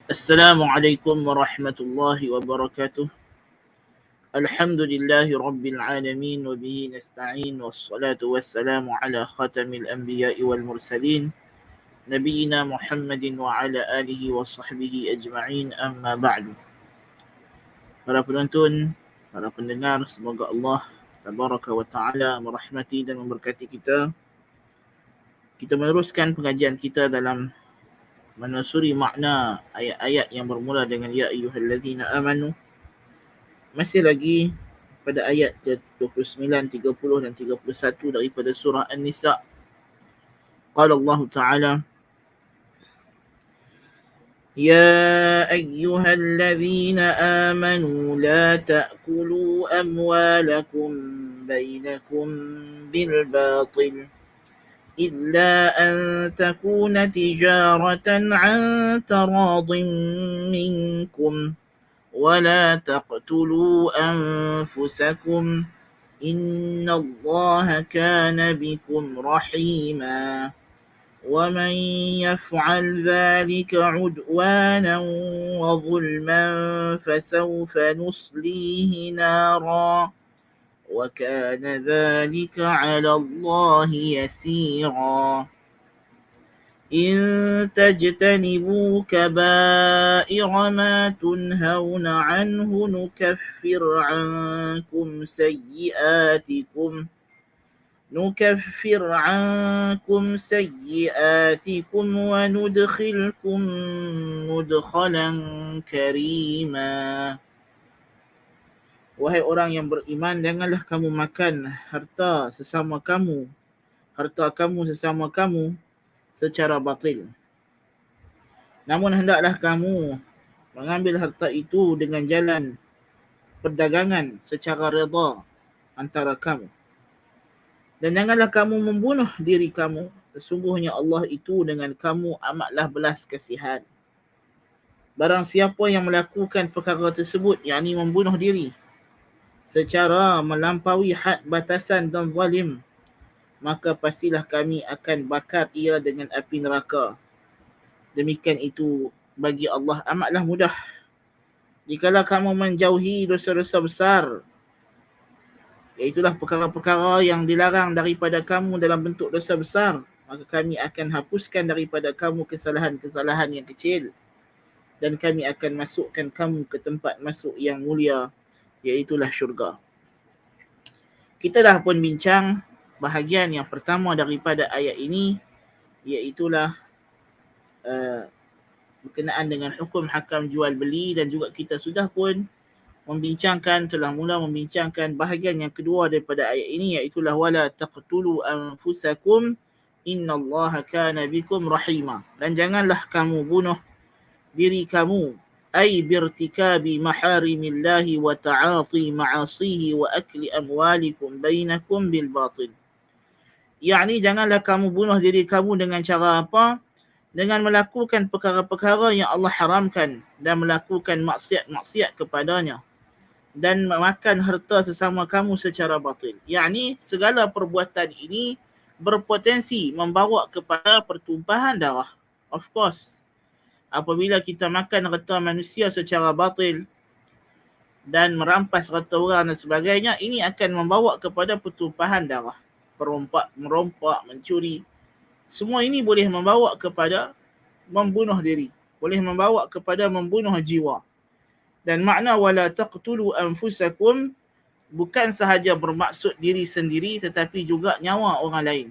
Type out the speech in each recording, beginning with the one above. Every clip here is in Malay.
Assalamualaikum warahmatullahi wabarakatuh. Alhamdulillahi rabbil alamin wa bihi nasta'in wassalatu wassalamu ala khatamil anbiya'i wal mursalin nabiyina Muhammadin wa ala alihi wa sahbihi ajma'in amma ba'du. Para penonton, para pendengar, semoga Allah tabaraka wa ta'ala merahmati dan memberkati kita. Kita meneruskan pengajian kita dalam menusuri makna ayat-ayat yang bermula dengan ya ayyuhallazina amanu. Masih lagi pada ayat ke-29, 30 dan 31 daripada surah An-Nisa. Qala Allah Ta'ala, Ya ayyuhallazina amanu la ta'kulu amwalakum bainakum bil batil illa an takuna tijaratan an taradin minkum ولا تقتلوا أنفسكم إن الله كان بكم رحيما ومن يفعل ذلك عدوانا وظلما فسوف نصليه نارا وكان ذلك على الله يسيرا إن تجتنبوا كبائر ما تنهون عنه نكفر عنكم سيئاتكم وندخلكم مدخلا كريما. Wahai orang yang beriman, janganlah kamu makan harta kamu sesama kamu secara batil. Namun hendaklah kamu mengambil harta itu dengan jalan perdagangan secara redha antara kamu. Dan janganlah kamu membunuh diri kamu. Sesungguhnya Allah itu dengan kamu amatlah belas kasihan. Barang siapa yang melakukan perkara tersebut, yakni membunuh diri secara melampaui had batasan dan zalim, maka pastilah kami akan bakar ia dengan api neraka. Demikian itu bagi Allah amatlah mudah. Jikalau kamu menjauhi dosa-dosa besar, iaitulah perkara-perkara yang dilarang daripada kamu dalam bentuk dosa besar, maka kami akan hapuskan daripada kamu kesalahan-kesalahan yang kecil dan kami akan masukkan kamu ke tempat masuk yang mulia, iaitulah syurga. Kita dah pun bincang bahagian yang pertama daripada ayat ini, iaitulah berkenaan dengan hukum hakam jual beli, dan juga kita sudah pun telah mula membincangkan bahagian yang kedua daripada ayat ini, iaitulah wala taqtulu anfusakum innallaha kana bikum rahima. Dan janganlah kamu bunuh diri kamu, ay birtikabi maharimillahi wa ta'ati ma'asihi wa akli amwalikum bainakum bil batil. Yakni janganlah kamu bunuh diri kamu dengan cara apa? Dengan melakukan perkara-perkara yang Allah haramkan dan melakukan maksiat-maksiat kepadanya dan memakan harta sesama kamu secara batil. Yakni segala perbuatan ini berpotensi membawa kepada pertumpahan darah. Of course, apabila kita makan harta manusia secara batil dan merampas harta orang dan sebagainya, ini akan membawa kepada pertumpahan darah. Merompak, mencuri, semua ini boleh membawa kepada membunuh diri, boleh membawa kepada membunuh jiwa. Dan makna wala taqtulu anfusakum bukan sahaja bermaksud diri sendiri tetapi juga nyawa orang lain.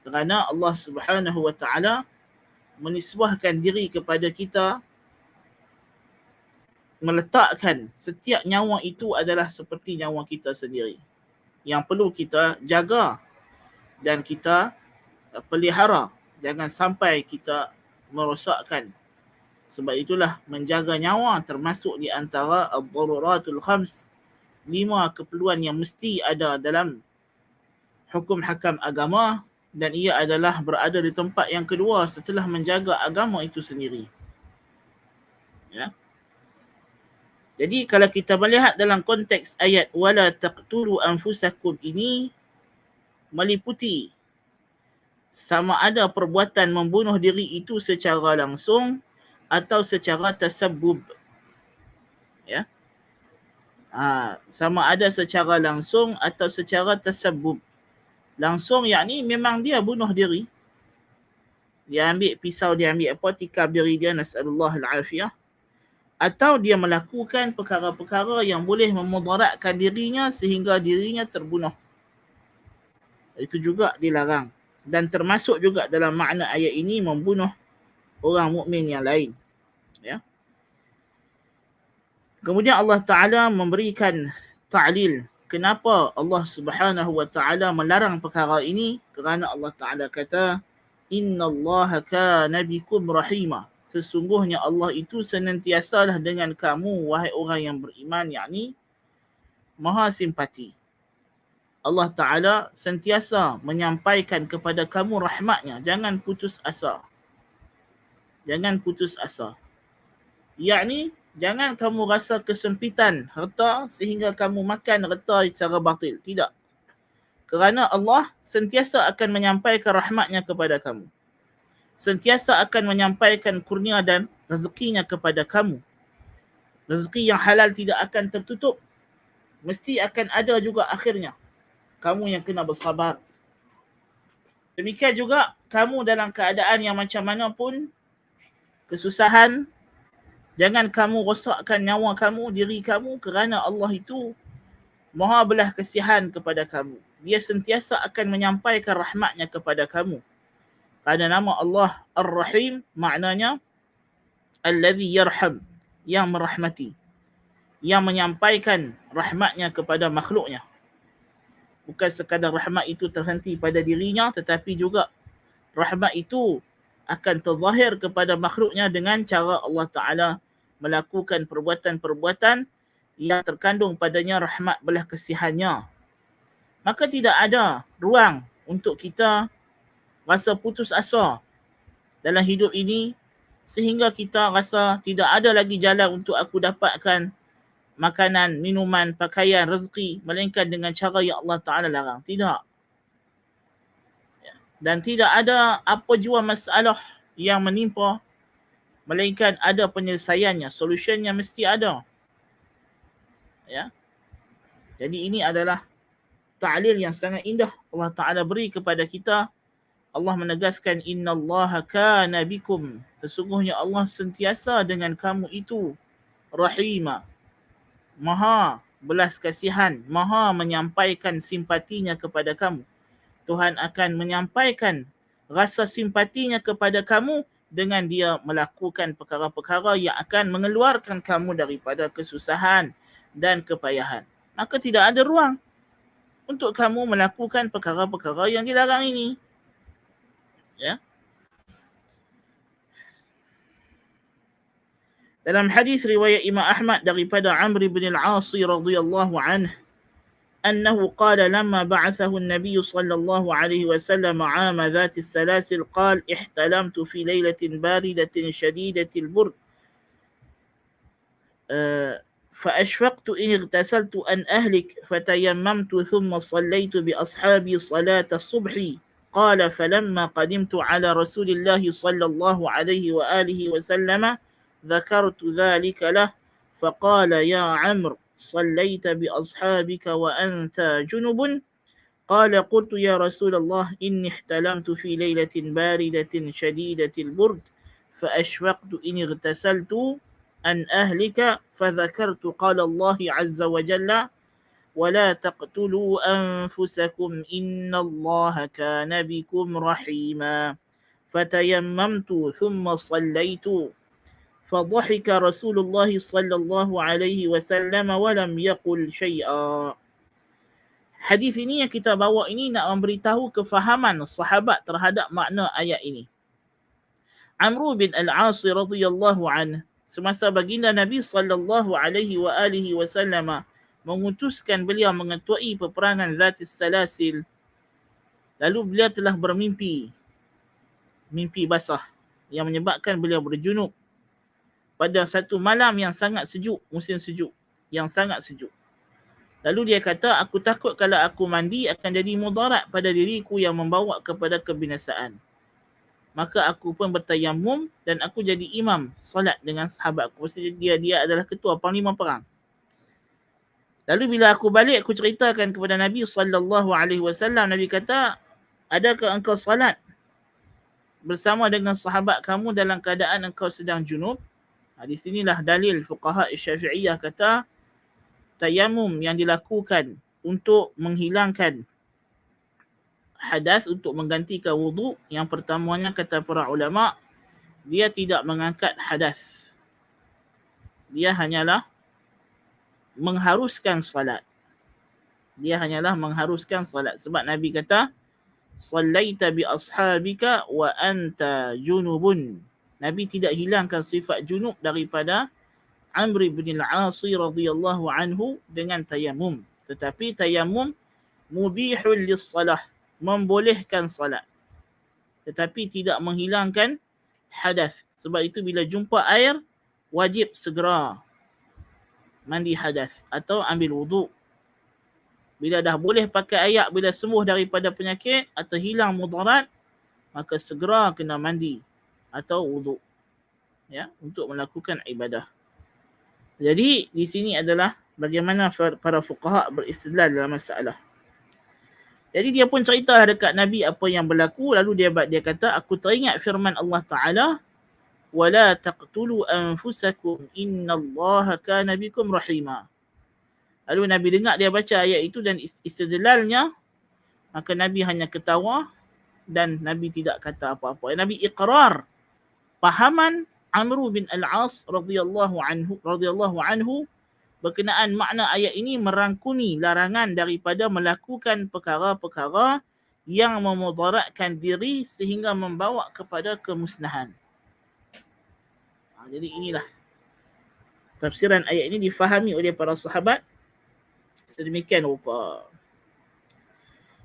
Kerana Allah Subhanahu wa ta'ala menisbahkan diri kepada kita, meletakkan setiap nyawa itu adalah seperti nyawa kita sendiri, yang perlu kita jaga dan kita pelihara, jangan sampai kita merosakkan. Sebab itulah menjaga nyawa termasuk di antara ad-daruratul khams, 5 keperluan yang mesti ada dalam hukum hakam agama, dan ia adalah berada di tempat yang kedua setelah menjaga agama itu sendiri. Ya. Jadi kalau kita melihat dalam konteks ayat wala taqtulu anfusakum ini, meliputi sama ada perbuatan membunuh diri itu secara langsung atau secara tasabbub. Ya. Sama ada secara langsung atau secara tasabbub. Langsung yakni memang dia bunuh diri. Dia ambil pisau, dia ambil apa, tikam diri dia, nas'alullah al-afiyah. Atau dia melakukan perkara-perkara yang boleh memudaratkan dirinya sehingga dirinya terbunuh. Itu juga dilarang. Dan termasuk juga dalam makna ayat ini membunuh orang mukmin yang lain. Ya. Kemudian Allah Ta'ala memberikan ta'lil. Kenapa Allah Subhanahu Wa Ta'ala melarang perkara ini? Kerana Allah Ta'ala kata, Inna Allah kana bikum rahimah. Sesungguhnya Allah itu senantiasalah dengan kamu, wahai orang yang beriman, yakni maha simpati. Allah Ta'ala sentiasa menyampaikan kepada kamu rahmatnya. Jangan putus asa. Jangan putus asa. Yakni, jangan kamu rasa kesempitan harta sehingga kamu makan harta secara batil. Tidak. Kerana Allah sentiasa akan menyampaikan rahmatnya kepada kamu. Sentiasa akan menyampaikan kurnia dan rezekinya kepada kamu. Rezeki yang halal tidak akan tertutup. Mesti akan ada juga akhirnya. Kamu yang kena bersabar. Demikian juga kamu dalam keadaan yang macam mana pun, kesusahan, jangan kamu rosakkan nyawa kamu, diri kamu, kerana Allah itu maha belah kasihan kepada kamu. Dia sentiasa akan menyampaikan rahmatnya kepada kamu. Kerana nama Allah Ar-Rahim maknanya Alladhi Yarham, yang merahmati, yang menyampaikan rahmatnya kepada makhluknya. Bukan sekadar rahmat itu terhenti pada dirinya, tetapi juga rahmat itu akan terzahir kepada makhluknya dengan cara Allah Ta'ala melakukan perbuatan-perbuatan yang terkandung padanya rahmat belah kasihannya. Maka tidak ada ruang untuk kita rasa putus asa dalam hidup ini sehingga kita rasa tidak ada lagi jalan untuk aku dapatkan makanan, minuman, pakaian, rezeki melainkan dengan cara yang Allah Ta'ala larang. Tidak. Dan tidak ada apa jua masalah yang menimpa melainkan ada penyelesaiannya, solutionnya mesti ada. Ya. Jadi ini adalah ta'lil yang sangat indah Allah Ta'ala beri kepada kita. Allah menegaskan innallaha kana bikum. Sesungguhnya Allah sentiasa dengan kamu itu rahima. Maha belas kasihan, maha menyampaikan simpatinya kepada kamu. Tuhan akan menyampaikan rasa simpatinya kepada kamu dengan dia melakukan perkara-perkara yang akan mengeluarkan kamu daripada kesusahan dan kepayahan. Maka tidak ada ruang untuk kamu melakukan perkara-perkara yang dilarang ini. Ya. Dalam hadis riwayat Imam Ahmad daripada Amr bin al-As radhiyallahu anhu, أنه قال لما بعثه النبي صلى الله عليه وسلم عام ذات السلاسل قال احتلمت في ليلة باردة شديدة البرد فأشفقت إن اغتسلت أن أهلك فتيممت ثم صليت بأصحابي صلاة الصبح قال فلما قدمت على رسول الله صلى الله عليه وآله وسلم ذكرت ذلك له فقال يا عمرو صليت بأصحابك وأنت جنب قال قلت يا رسول الله إني احتلمت في ليلة باردة شديدة البرد فأشفقت إن اغتسلت أن أهلك فذكرت قال الله عز وجل ولا تقتلوا أنفسكم إن الله كان بكم رحيما فتيممت ثم صليت فضحك رسول الله صلى الله عليه وسلم ولم يقل شيئا. Hadis ini yang kita bawa ini nak memberitahu kefahaman sahabat terhadap makna ayat ini. Amr bin al-As radhiyallahu anhu, semasa baginda Nabi sallallahu alaihi wasallam mengutuskan beliau mengetuai peperangan Zatis Salasil, lalu beliau telah bermimpi, mimpi basah yang menyebabkan beliau berjunub pada satu malam yang sangat sejuk, musim sejuk, yang sangat sejuk. Lalu dia kata, aku takut kalau aku mandi akan jadi mudarat pada diriku yang membawa kepada kebinasaan. maka aku pun bertayamum dan aku jadi imam solat dengan sahabatku. Maksudnya dia adalah ketua panglima perang. Lalu bila aku balik, aku ceritakan kepada Nabi SAW. Nabi kata, adakah engkau salat bersama dengan sahabat kamu dalam keadaan engkau sedang junub? Di sinilah dalil fuqaha Syafi'iyah kata, tayamum yang dilakukan untuk menghilangkan hadas, untuk menggantikan wuduk, yang pertamanya kata para ulama, dia tidak mengangkat hadas. Dia hanyalah mengharuskan salat. Dia hanyalah mengharuskan salat. Sebab Nabi kata, sallaita bi ashabika wa anta junubun. Nabi tidak hilangkan sifat junub daripada Amr bin al-As radhiyallahu anhu dengan tayamum. Tetapi tayamum mubihun lis-salah, membolehkan salat. Tetapi tidak menghilangkan hadas. Sebab itu bila jumpa air, wajib segera mandi hadas atau ambil wuduk. Bila dah boleh pakai air, bila sembuh daripada penyakit atau hilang mudarat, maka segera kena mandi atau wuduk, ya, untuk melakukan ibadah. Jadi di sini adalah bagaimana para fuqaha beristidlal dalam masalah. Jadi dia pun cerita dekat Nabi apa yang berlaku. Lalu dia kata, aku teringat firman Allah Ta'ala, وَلَا تَقْتُلُوا أَنفُسَكُمْ إِنَّ اللَّهَ كَانَ بِكُمْ رَحِيمًا. Lalu Nabi dengar dia baca ayat itu dan istidlalnya, maka Nabi hanya ketawa dan Nabi tidak kata apa-apa. Nabi iqrar pahaman Amr bin al-As radhiyallahu anhu berkenaan makna ayat ini merangkumi larangan daripada melakukan perkara-perkara yang memudaratkan diri sehingga membawa kepada kemusnahan. Jadi inilah tafsiran ayat ini difahami oleh para sahabat sedemikian rupa.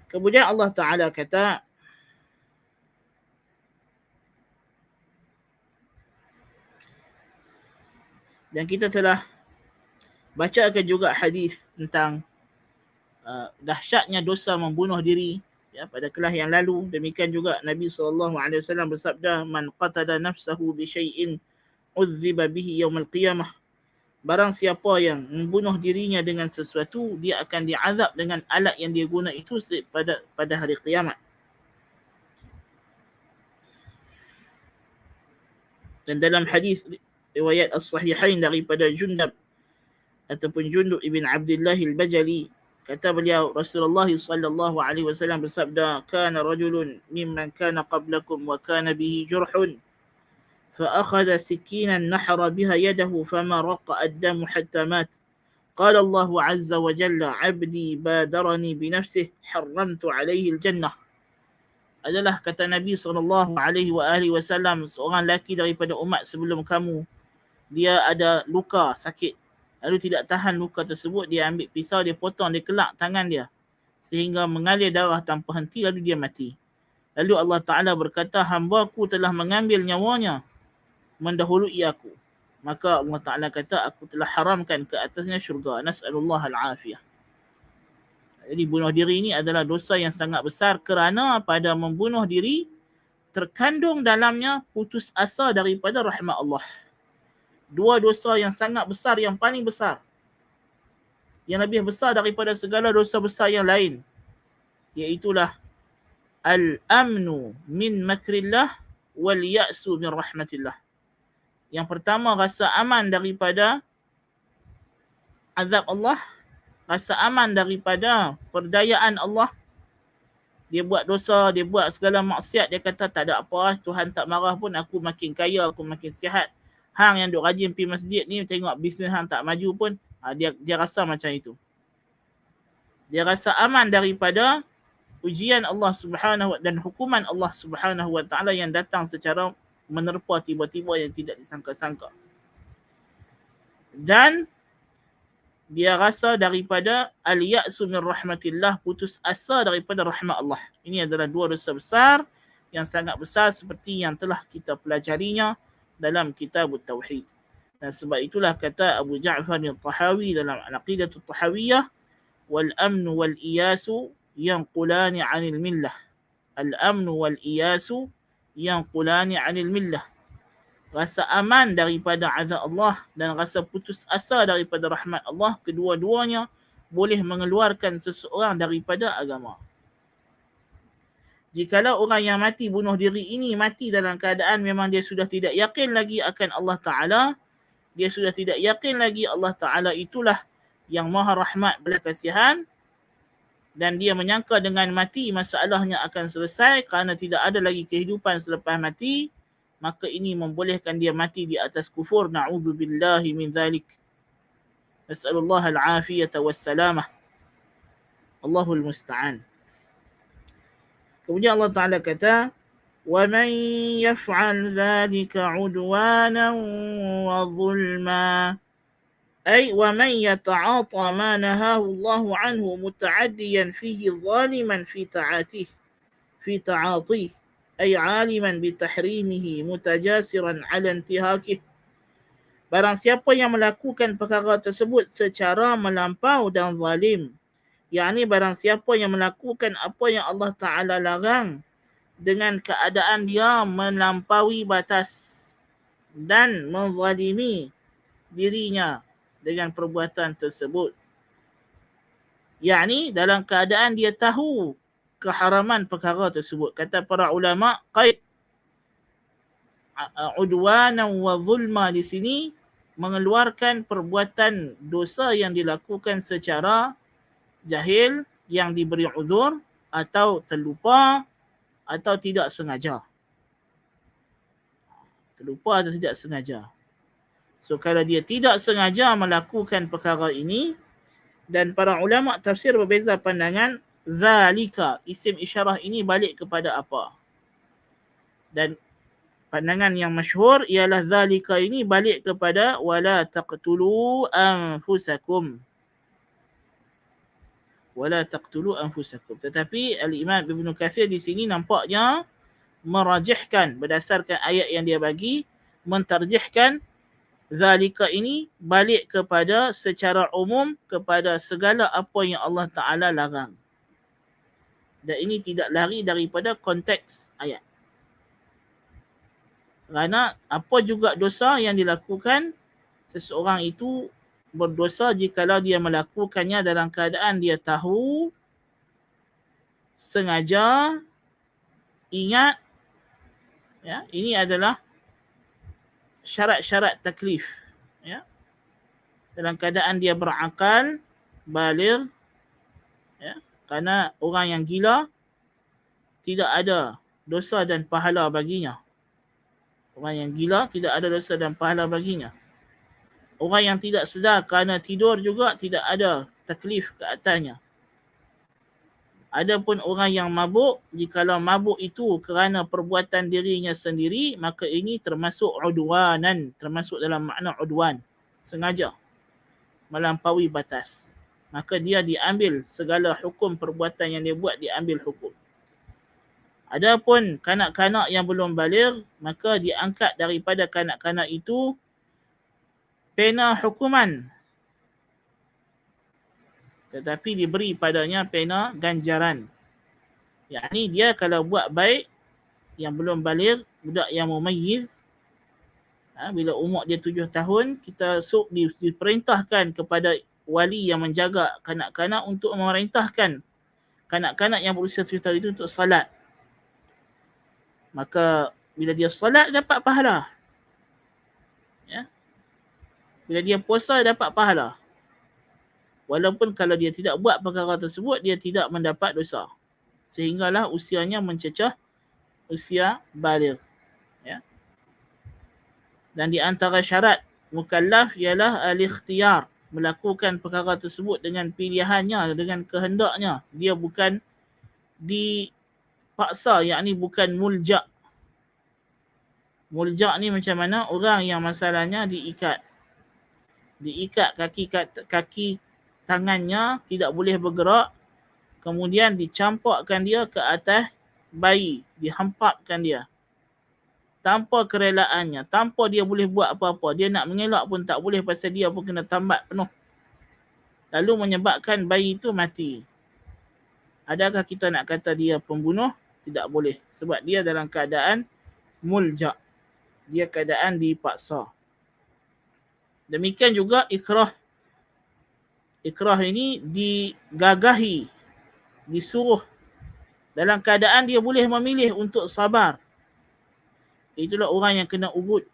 Kemudian Allah Ta'ala kata, dan kita telah bacakan juga hadis tentang dahsyatnya dosa membunuh diri, ya, pada kelas yang lalu. Demikian juga Nabi SAW bersabda, man qatala nafsahu bi syai'in uzziba bihi yaumal qiyamah. Barang siapa yang membunuh dirinya dengan sesuatu, dia akan diazab dengan alat yang dia guna itu pada hari kiamat. Dan dalam hadis riwayat as-sahihain daripada Jundab ataupun Jundub ibn Abdullah al-Bajali, kata beliau, Rasulullah sallallahu alaihi wasallam bersabda, kana rajulun mimman kana qablakum wa kana bihi jurhun فأخذ سكينا نحر بها يده فما رق الدم حتى مات قال الله عز وجل عبدي بادرني بنفسه حرمت عليه الجنة. Adalah kata Nabi SAW, seorang lelaki daripada umat sebelum kamu, dia ada luka sakit, lalu tidak tahan luka tersebut, dia ambil pisau, dia potong, dia kelak tangan dia sehingga mengalir darah tanpa henti, lalu dia mati. Lalu Allah Ta'ala berkata, hamba-Ku telah mengambil nyawanya mendahului aku. Maka Allah Ta'ala kata, aku telah haramkan ke atasnya syurga. Nas'alullah al-afiyah. Jadi bunuh diri ini adalah dosa yang sangat besar, kerana pada membunuh diri terkandung dalamnya putus asa daripada rahmat Allah. Dua dosa yang sangat besar, yang paling besar, yang lebih besar daripada segala dosa besar yang lain, iaitulah al-amnu min makrillah wal ya'su min rahmatillah. Yang pertama, rasa aman daripada azab Allah, rasa aman daripada perdayaan Allah. Dia buat dosa, dia buat segala maksiat, dia kata tak ada apa, Tuhan tak marah pun, aku makin kaya, aku makin sihat. Hang yang duk rajin pergi masjid ni, tengok bisnes hang tak maju pun, dia rasa macam itu. Dia rasa aman daripada ujian Allah Subhanahu dan hukuman Allah Subhanahu wa Ta'ala yang datang secara menerpa tiba-tiba yang tidak disangka-sangka. Dan dia rasa daripada al-ya'su min rahmatillah, putus asa daripada rahmat Allah. Ini adalah dua dosa besar yang sangat besar seperti yang telah kita pelajarinya dalam kitab Tauhid. Dan sebab itulah kata Abu Ja'far al-Tahawi dalam Al-Aqidah al-Tahawiyah, wal-amnu wal-iyasu yanqulani 'anil millah. Al-amnu wal-iyasu yanqulani 'anil millah. Rasa aman daripada azab Allah dan rasa putus asa daripada rahmat Allah, kedua-duanya boleh mengeluarkan seseorang daripada agama. Jikalau orang yang mati bunuh diri ini mati dalam keadaan memang dia sudah tidak yakin lagi akan Allah Ta'ala, dia sudah tidak yakin lagi Allah Ta'ala itulah yang maha rahmat belas kasihan, dan dia menyangka dengan mati masalahnya akan selesai kerana tidak ada lagi kehidupan selepas mati, maka ini membolehkan dia mati di atas kufur. Na'udzubillahi min dhalik. Nas'alullah al-afiyata wassalamah. Allahul musta'an. Kemudian Allah Ta'ala kata, وَمَنْ يَفْعَلْ ذَلِكَ عُدْوَانًا وَظُلْمًا أي ومن يتعاطى ما نهاه الله عنه متعديا فيه ظالما في تعاطيه أي عالما بتحريمه متجاسرا على انتهاكه. Barang siapa yang melakukan perkara tersebut secara melampau dan zalim, yakni barang siapa yang melakukan apa yang Allah Ta'ala larang dengan keadaan dia melampaui batas dan menzalimi dirinya dengan perbuatan tersebut, yakni dalam keadaan dia tahu keharaman perkara tersebut. Kata para ulama, qaid udwanan wa zulma di sini mengeluarkan perbuatan dosa yang dilakukan secara jahil, yang diberi uzur atau terlupa atau tidak sengaja. Terlupa atau tidak sengaja. So kalau dia tidak sengaja melakukan perkara ini, dan para ulama tafsir berbeza pandangan, zalika, isim isyarah ini balik kepada apa? Dan pandangan yang masyhur ialah zalika ini balik kepada wala taqtulu anfusakum. Wala taqtulu anfusakum. Tetapi Al-Imam Ibn Kathir di sini nampaknya merajihkan berdasarkan ayat yang dia bagi, mentarjihkan zalika ini balik kepada secara umum kepada segala apa yang Allah Ta'ala larang. Dan ini tidak lari daripada konteks ayat. Kerana apa juga dosa yang dilakukan, seseorang itu berdosa jikalau dia melakukannya dalam keadaan dia tahu, sengaja, ingat. Ya, ini adalah syarat-syarat taklif, ya. Dalam keadaan dia berakal, baligh, ya. Kerana orang yang gila tidak ada dosa dan pahala baginya. Orang yang gila tidak ada dosa dan pahala baginya. Orang yang tidak sedar kerana tidur juga tidak ada taklif ke atasnya. Adapun orang yang mabuk, jikalau mabuk itu kerana perbuatan dirinya sendiri, maka ini termasuk udwanan, termasuk dalam makna udwan, sengaja melampaui batas. Maka dia diambil segala hukum perbuatan yang dia buat, diambil hukum. Adapun kanak-kanak yang belum baligh, maka diangkat daripada kanak-kanak itu pena hukuman, tetapi diberi padanya pena ganjaran. Yakni dia kalau buat baik, yang belum baligh, budak yang mumayyiz, bila umur dia 7 tahun, kita diperintahkan kepada wali yang menjaga kanak-kanak untuk memerintahkan kanak-kanak yang berusia 7 tahun itu untuk salat. Maka bila dia salat, dapat pahala. Ya. Bila dia puasa, dapat pahala. Walaupun kalau dia tidak buat perkara tersebut, dia tidak mendapat dosa. Sehinggalah usianya mencecah usia baligh. Ya. Dan di antara syarat mukallaf ialah al-ikhtiyar, melakukan perkara tersebut dengan pilihannya, dengan kehendaknya. Dia bukan dipaksa, yakni bukan mulja'. Mulja' ni macam mana? Orang yang masalahnya diikat kaki tangannya, tidak boleh bergerak, kemudian dicampakkan dia ke atas bayi, dihempapkan dia tanpa kerelaannya, tanpa dia boleh buat apa-apa. Dia nak mengelak pun tak boleh pasal dia pun kena tambat penuh, lalu menyebabkan bayi itu mati. Adakah kita nak kata dia pembunuh? Tidak boleh, sebab dia dalam keadaan mulja. Dia keadaan dipaksa. Demikian juga ikrah. Ikrah ini digagahi, disuruh dalam keadaan dia boleh memilih untuk sabar. Itulah orang yang kena ugut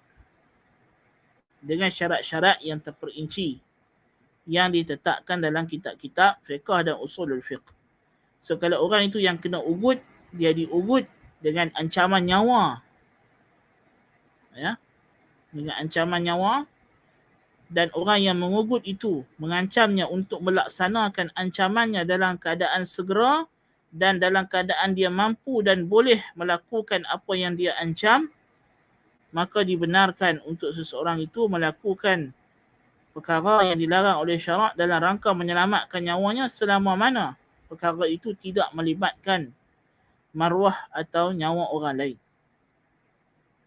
dengan syarat-syarat yang terperinci yang ditetapkan dalam kitab-kitab fiqh dan usulul fiqh. So kalau orang itu yang kena ugut, dia diugut dengan ancaman nyawa. Ya. Dengan ancaman nyawa, dan orang yang mengugut itu mengancamnya untuk melaksanakan ancamannya dalam keadaan segera dan dalam keadaan dia mampu dan boleh melakukan apa yang dia ancam, maka dibenarkan untuk seseorang itu melakukan perkara yang dilarang oleh syarak dalam rangka menyelamatkan nyawanya selama mana perkara itu tidak melibatkan maruah atau nyawa orang lain.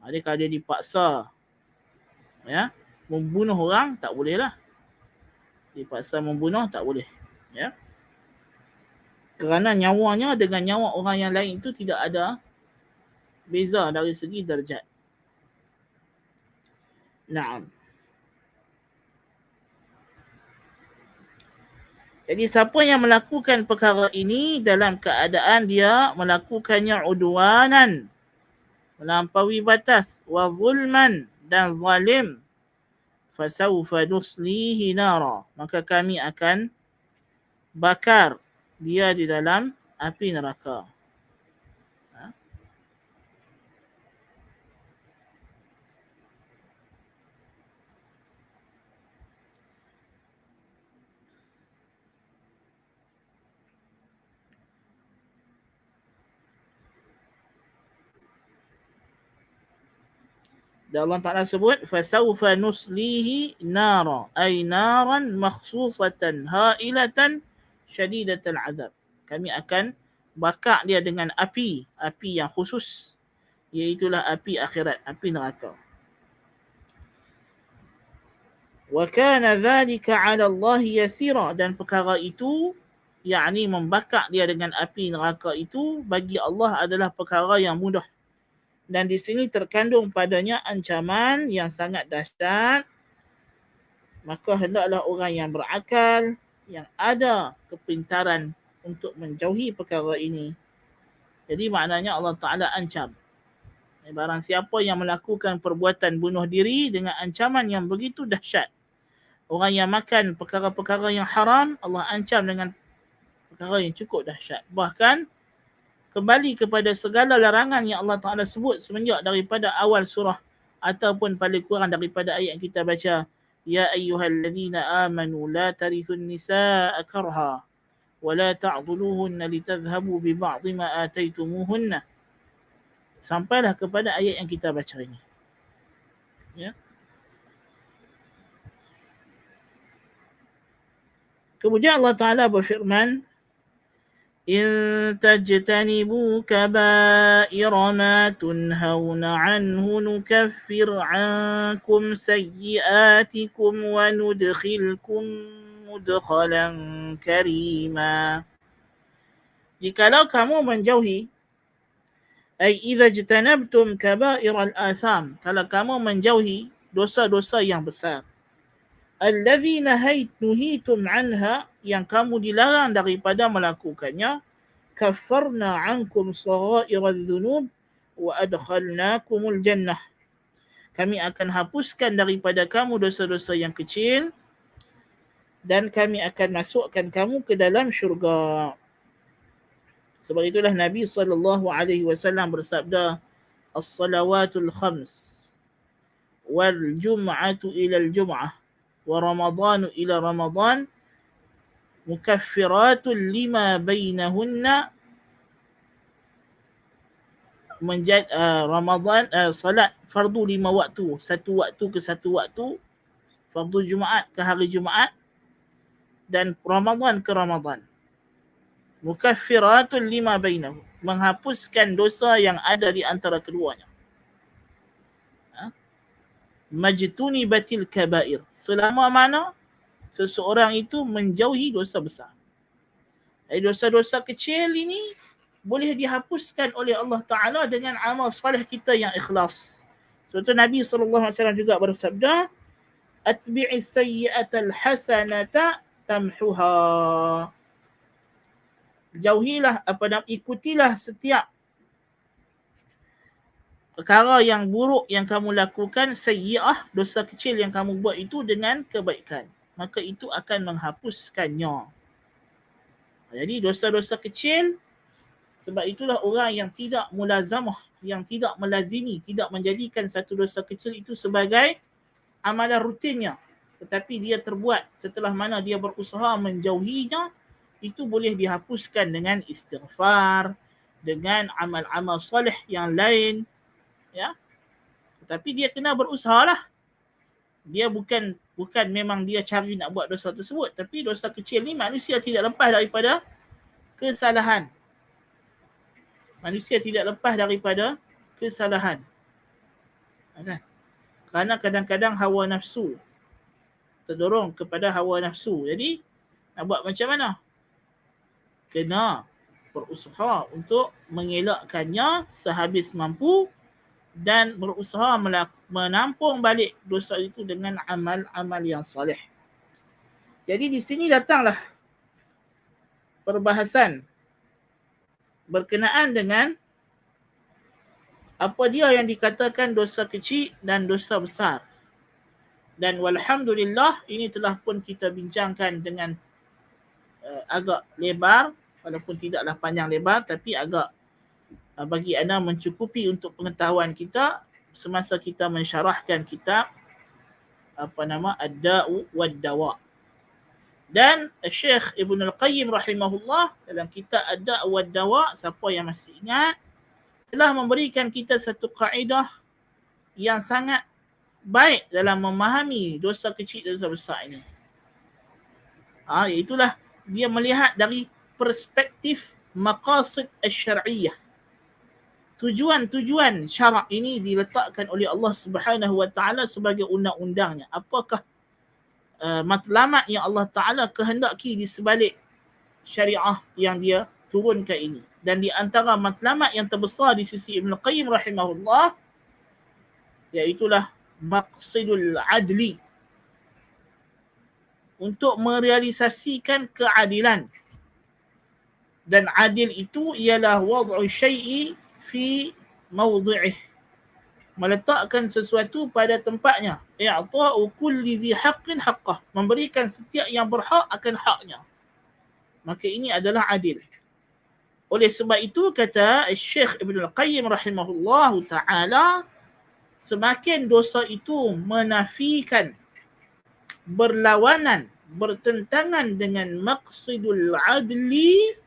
Jadi kalau dia dipaksa ya membunuh orang, tak boleh lah. Dipaksa membunuh tak boleh. Ya. Kerana nyawanya dengan nyawa orang yang lain itu tidak ada beza dari segi darjat. Naam. Jadi siapa yang melakukan perkara ini dalam keadaan dia melakukannya udwanan, melampaui batas, wa zulman, dan zalim, fasawfa nuslihi nara, maka kami akan bakar dia di dalam api neraka. Dan Allah Ta'ala sebut fasawfa nuslihi nara, ay naran makhsusatan hailatan syadidatal azab. Kami akan bakar dia dengan api yang khusus, iaitulah api akhirat, api neraka. Wa kana dhalika 'ala Allah yasira, dan perkara itu yakni membakar dia dengan api neraka itu bagi Allah adalah perkara yang mudah. Dan di sini terkandung padanya ancaman yang sangat dahsyat. Maka hendaklah orang yang berakal, yang ada kepintaran untuk menjauhi perkara ini. Jadi maknanya Allah Ta'ala ancam. Barang siapa yang melakukan perbuatan bunuh diri dengan ancaman yang begitu dahsyat. Orang yang makan perkara-perkara yang haram, Allah ancam dengan perkara yang cukup dahsyat. Bahkan kembali kepada segala larangan yang Allah Ta'ala sebut semenjak daripada awal surah ataupun paling kurang daripada ayat yang kita baca, ya ayyuhalladzina amanu la tarithun nisaa karha wa la ta'dhuluhunna litadhhabu bi ba'dhi ma ataitumuhunna, sampailah kepada ayat yang kita baca ini. Ya. Kemudian Allah Ta'ala berfirman, in tajtanibu kaba'ir ma tunhauna anhu nukaffir ankum sayyi'atikum wa nudkhilkum mudkhalan karima. Jikalau kamu menjauhi, ay idza jtanabtum kaba'ir al-atham, kalau kamu menjauhi dosa-dosa yang besar, allazi nuhitum anha, yang kamu dilarang daripada melakukannya, kaffarna ankum sagha'iradz dzunub wa adkhalnakumul jannah, kami akan hapuskan daripada kamu dosa-dosa yang kecil dan kami akan masukkan kamu ke dalam syurga. Sebab itulah Nabi SAW bersabda, as-salawatul khams wal jum'atu ila al-jum'ah wa ramadhanu ila ramadhan mukaffiratun lima bainahunna, Ramadan salat fardu 5 waktu, satu waktu ke satu waktu, fardu Jumaat ke hari Jumaat, dan Ramadan ke Ramadan. Mukaffiratun lima bainahu, menghapuskan dosa yang ada di antara keduanya. Majtuni batil kabair, selama mana seseorang itu menjauhi dosa besar. Dosa-dosa kecil ini boleh dihapuskan oleh Allah Ta'ala dengan amal soleh kita yang ikhlas. Contoh Nabi SAW juga bersabda, atbi'is sayyi'atal hasanata tamhuha. Jauhilah ikutilah setiap perkara yang buruk yang kamu lakukan, sayyi'ah, dosa kecil yang kamu buat itu dengan kebaikan. Maka itu akan menghapuskannya. Jadi dosa-dosa kecil, sebab itulah orang yang tidak mulazamah, yang tidak melazimi, tidak menjadikan satu dosa kecil itu sebagai amalan rutinnya. Tetapi dia terbuat setelah mana dia berusaha menjauhinya, itu boleh dihapuskan dengan istighfar, dengan amal-amal soleh yang lain. Ya, tetapi dia kena berusaha lah. Dia bukan memang dia cari nak buat dosa tersebut, tapi dosa kecil ni manusia tidak lepas daripada kesalahan. Manusia tidak lepas daripada kesalahan. Kerana kadang-kadang hawa nafsu terdorong kepada hawa nafsu. Jadi nak buat macam mana? Kena berusaha untuk mengelakkannya sehabis mampu dan berusaha menampung balik dosa itu dengan amal-amal yang soleh. Jadi di sini datanglah perbahasan berkenaan dengan apa dia yang dikatakan dosa kecil dan dosa besar. Dan walhamdulillah ini telah pun kita bincangkan dengan agak lebar, walaupun tidaklah panjang lebar, tapi agak bagi anda mencukupi untuk pengetahuan kita semasa kita mensyarahkan kitab Ad-Da'u wad-Dawa. Dan Syekh Ibn Al-Qayyim rahimahullah dalam kitab Ad-Da'u wad-Dawa, siapa yang masih ingat, telah memberikan kita satu kaedah yang sangat baik dalam memahami dosa kecil dan dosa besar ini. Iaitulah dia melihat dari perspektif maqasid asy-syar'iyyah. Tujuan-tujuan syarak ini diletakkan oleh Allah Subhanahu wa taala sebagai undang-undangnya. Apakah matlamat yang Allah Taala kehendaki di sebalik syariah yang dia turunkan ini? Dan di antara matlamat yang terbesar di sisi Ibn Qayyim rahimahullah, iaitulah maqsidul adli, untuk merealisasikan keadilan. Dan adil itu ialah wad'u syai'i fi mawdi'ih, meletakkan sesuatu pada tempatnya. I'ta'u kulli dhi haqqin haqqah, memberikan setiap yang berhak akan haknya. Maka ini adalah adil. Oleh sebab itu kata Syekh Ibn Al-Qayyim rahimahullahu ta'ala, semakin dosa itu menafikan, berlawanan, bertentangan dengan maqsidul adli,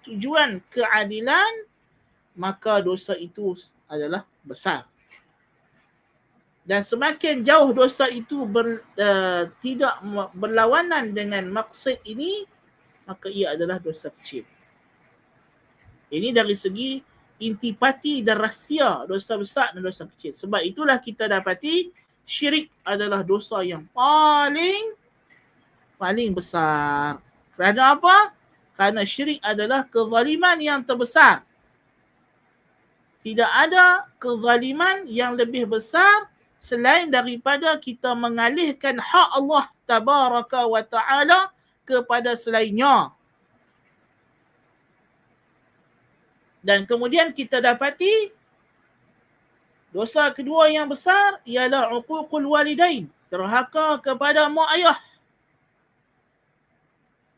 tujuan keadilan, maka dosa itu adalah besar. Dan semakin jauh dosa itu tidak berlawanan dengan maksud ini, maka ia adalah dosa kecil. Ini dari segi intipati dan rahsia dosa besar dan dosa kecil. Sebab itulah kita dapati syirik adalah dosa yang paling besar. Kerana apa? Kerana syirik adalah kezaliman yang terbesar. Tidak ada kezaliman yang lebih besar selain daripada kita mengalihkan hak Allah Tabaraka wa Ta'ala kepada selainnya. Dan kemudian kita dapati dosa kedua yang besar ialah uququl walidain, derhaka kepada mak ayah.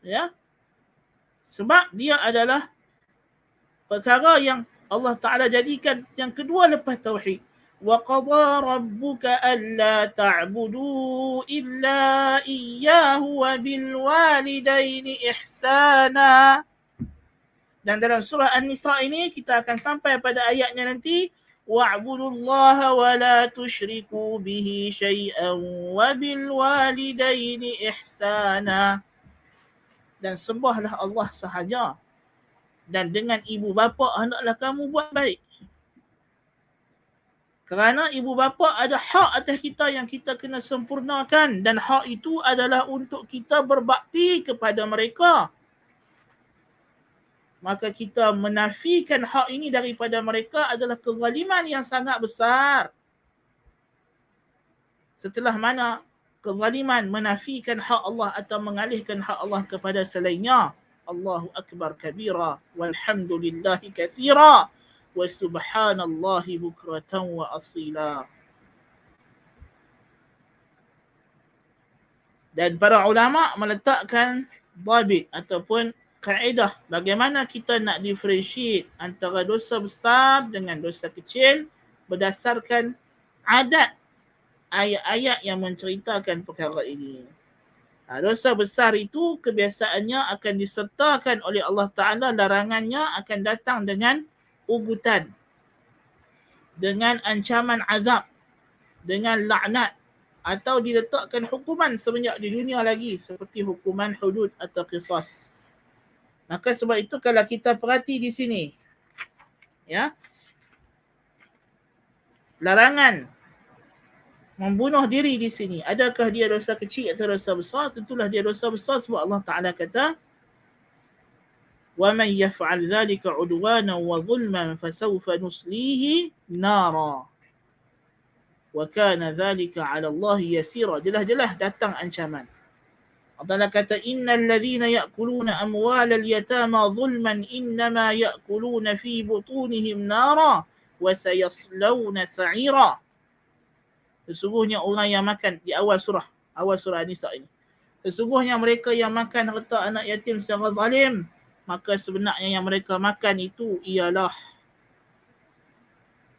Ya. Sebab dia adalah perkara yang Allah Ta'ala jadikan yang kedua lepas tauhid. Wa qadha rabbuka alla ta'budu illa iyyahu wa bil walidaini ihsana. Dan dalam surah An-Nisa ini kita akan sampai pada ayatnya nanti, wa'budullaha wa la tusyriku bihi syai'an wa bil walidaini ihsana. Dan sembahlah Allah sahaja, dan dengan ibu bapa hendaklah kamu buat baik. Kerana ibu bapa ada hak atas kita yang kita kena sempurnakan, dan hak itu adalah untuk kita berbakti kepada mereka. maka kita menafikan hak ini daripada mereka adalah kezaliman yang sangat besar. Setelah mana kezaliman menafikan hak Allah atau mengalihkan hak Allah kepada selainnya. Allahu akbar kabira walhamdulillahi katsira wa subhanallahi bukratan wa asila. Dan para ulama meletakkan dhabit ataupun kaedah bagaimana kita nak differentiate antara dosa besar dengan dosa kecil berdasarkan adat ayat-ayat yang menceritakan perkara ini. Dosa besar itu kebiasaannya akan disertakan oleh Allah Ta'ala, larangannya akan datang dengan ugutan, dengan ancaman azab, dengan laknat, atau diletakkan hukuman semenjak di dunia lagi seperti hukuman hudud atau qisas. Maka sebab itu kalau kita perhati di sini, ya, larangan membunuh diri di sini, adakah dia dosa kecil atau dosa besar? Tentulah dia dosa besar sebab Allah Ta'ala kata وَمَنْ يَفْعَلْ ذَلِكَ عُدْوَانًا وَظُلْمًا فَسَوْفَ نُصْلِيهِ نَارًا وَكَانَ ذَلِكَ عَلَى اللَّهِ يَسِيرًا. Jelas-jelas datang ancaman. Allah kata innal ladzina ya'kuluna amwalal yatama zulman innama ya'kuluna fi butunihim nara wa sayaslawna sa'ira. Sesungguhnya orang yang makan di awal surah An-Nisa ini. Sesungguhnya mereka yang makan harta anak yatim secara zalim, maka sebenarnya yang mereka makan itu ialah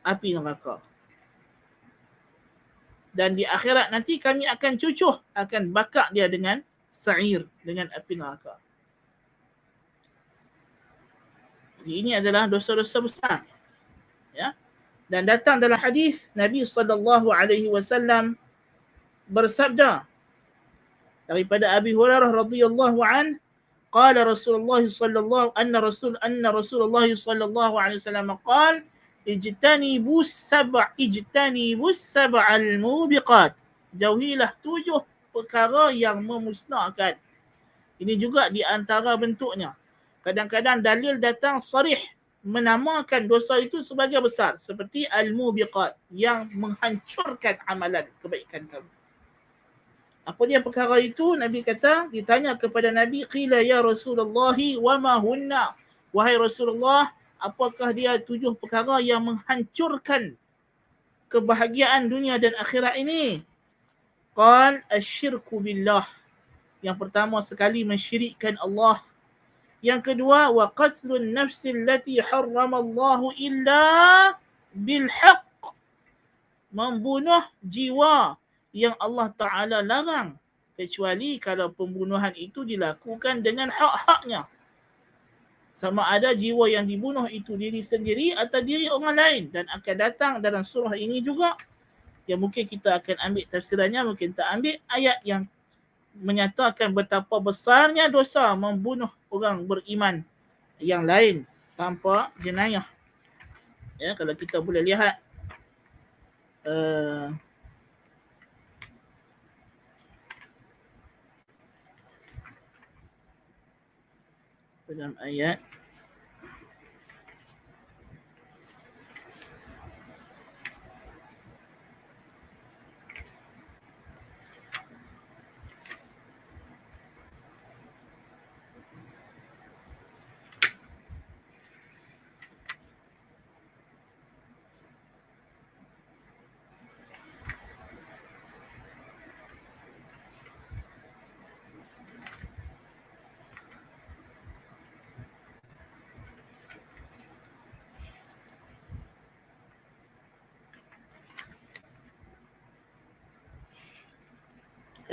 api neraka. Dan di akhirat nanti kami akan cucuh, akan bakar dia dengan sa'ir, dengan api neraka. Jadi ini adalah dosa-dosa besar. Ya. Dan datang dalam hadis Nabi SAW bersabda daripada Abi Hurairah radhiyallahu an, qala Rasulullah sallallahu anna Rasulullah sallallahu alaihi wasallam qala ijtanibus sab'al mubiqat. Jauhilah 7 perkara yang memusnahkan. Ini juga di antara bentuknya. Kadang-kadang dalil datang sarih menamakan dosa itu sebagai besar, seperti al-mubiqat, yang menghancurkan amalan kebaikan kamu. Apa dia perkara itu? Nabi kata, ditanya kepada Nabi, qila ya Rasulullah wa ma hunna. Wahai Rasulullah, apakah dia 7 perkara yang menghancurkan kebahagiaan dunia dan akhirat ini? Qal asyirku billah. Yang pertama sekali mensyirikkan Allah. Yang kedua, wa qatlun nafsi allati harramallahu illa bilhaq. Membunuh jiwa yang Allah Ta'ala larang, kecuali kalau pembunuhan itu dilakukan dengan hak-haknya. Sama ada jiwa yang dibunuh itu diri sendiri atau diri orang lain. Dan akan datang dalam surah ini juga, yang mungkin kita akan ambil tafsirannya, mungkin tak ambil, ayat yang menyatakan betapa besarnya dosa membunuh orang beriman yang lain tanpa jenayah. Ya, kalau kita boleh lihat dalam ayat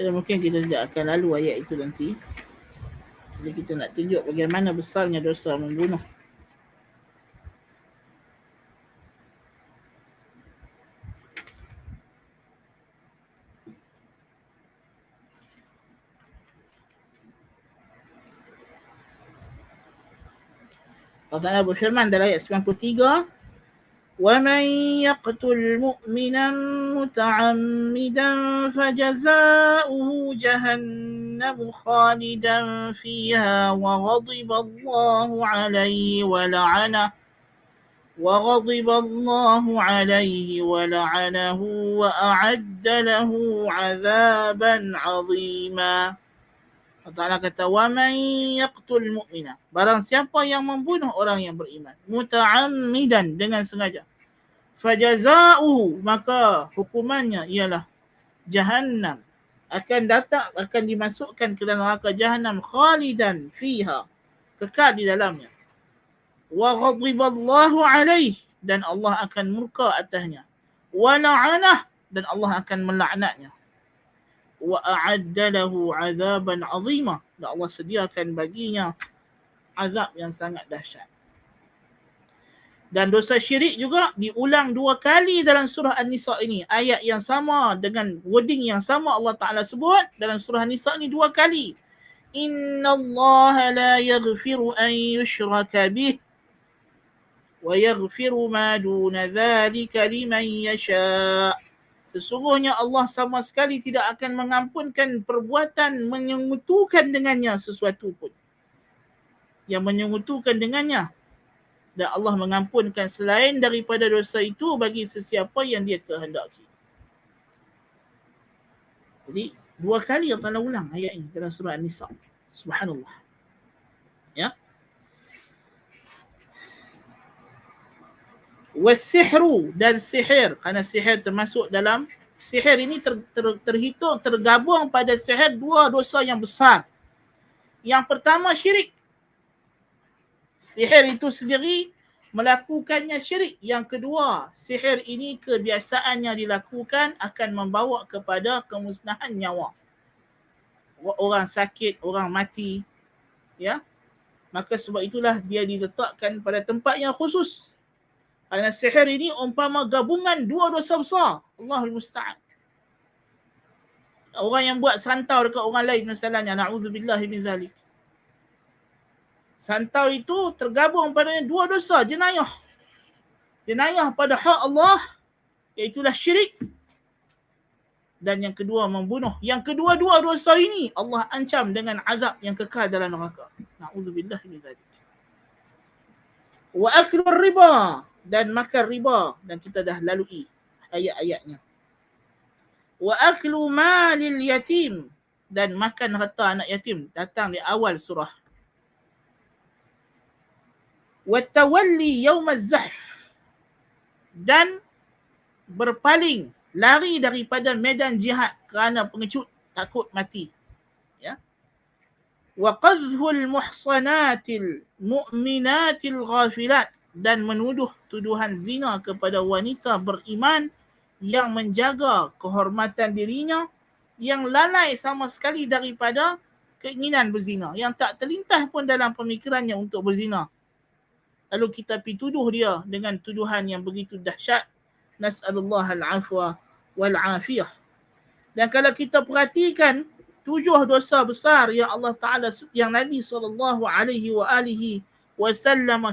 mungkin kita tidak akan lalu ayat itu nanti. Jadi kita nak tunjuk bagaimana besarnya dosa membunuh. Allah Ta'ala berfirman dalam ayat 93, ومن يقتل مؤمنا متعمدا فجزاؤه جهنم خالدا فيها وغضب الله عليه ولعنه وأعد له عذابا عظيما. Allah Ta'ala kata, وَمَنْ يَقْتُلْ مُؤْمِنًا, barang siapa yang membunuh orang yang beriman, muta'ammidan, dengan sengaja, fajaza'uhu, maka hukumannya ialah jahannam, akan dimasukkan ke dalam neraka jahannam, khalidan fiha, kekal di dalamnya, wa ghadiballahu alaih, dan Allah akan murka atasnya, wa la'anah, dan Allah akan melaknatnya, wa a'adda lahu 'adzaban 'azima, dan Allah sediakan baginya azab yang sangat dahsyat. Dan dosa syirik juga diulang 2 kali dalam surah An-Nisa ini. Ayat yang sama dengan wording yang sama Allah Ta'ala sebut dalam surah An-Nisa ini 2 kali. Innallaha la yaghfiru an yushraka bih wa yaghfiru ma duna dhalika liman yasha'. Sesungguhnya Allah sama sekali tidak akan mengampunkan perbuatan menyengutukan dengannya sesuatu pun. Yang menyengutukan dengannya. Dan Allah mengampunkan selain daripada dosa itu bagi sesiapa yang dia kehendaki. Jadi 2 kali Allah Ta'ala ulang ayat ini dalam surah An-Nisa. Subhanallah. Ya. Wasihru, dan sihir, kerana sihir termasuk dalam, sihir ini terhitung, tergabung pada sihir 2 dosa yang besar. Yang pertama syirik. Sihir itu sendiri melakukannya syirik. Yang kedua, sihir ini kebiasaannya dilakukan akan membawa kepada kemusnahan nyawa. Orang sakit, orang mati, ya. Maka sebab itulah dia diletakkan pada tempat yang khusus. Kerana sihir ini umpama gabungan 2 dosa besar. Allahul Musta'an. Orang yang buat santau dekat orang lain misalnya, na'udzubillahi min zalik. Santau itu tergabung pada 2 dosa, jenayah. Jenayah pada hak Allah, iaitulah syirik. Dan yang kedua membunuh. Yang kedua-dua dosa ini Allah ancam dengan azab yang kekal dalam neraka. Na'udzubillahi min zalik. Wa aklur riba, dan makan riba, dan kita dah lalui ayat-ayatnya. Wa aklu malil yatim, dan makan harta anak yatim, datang di awal surah. Wa tawalli yaumaz zahf, dan berpaling, lari daripada medan jihad kerana pengecut, takut mati. Ya. Wa qadhful muhsanatil mu'minatil ghafilat, dan menuduh tuduhan zina kepada wanita beriman yang menjaga kehormatan dirinya, yang lalai sama sekali daripada keinginan berzina, yang tak terlintas pun dalam pemikirannya untuk berzina. Lalu kita pergi tuduh dia dengan tuduhan yang begitu dahsyat. Nas'alullah al-afwa wal-afiyah. Dan kalau kita perhatikan 7 dosa besar yang Allah Ta'ala, yang Nabi SAW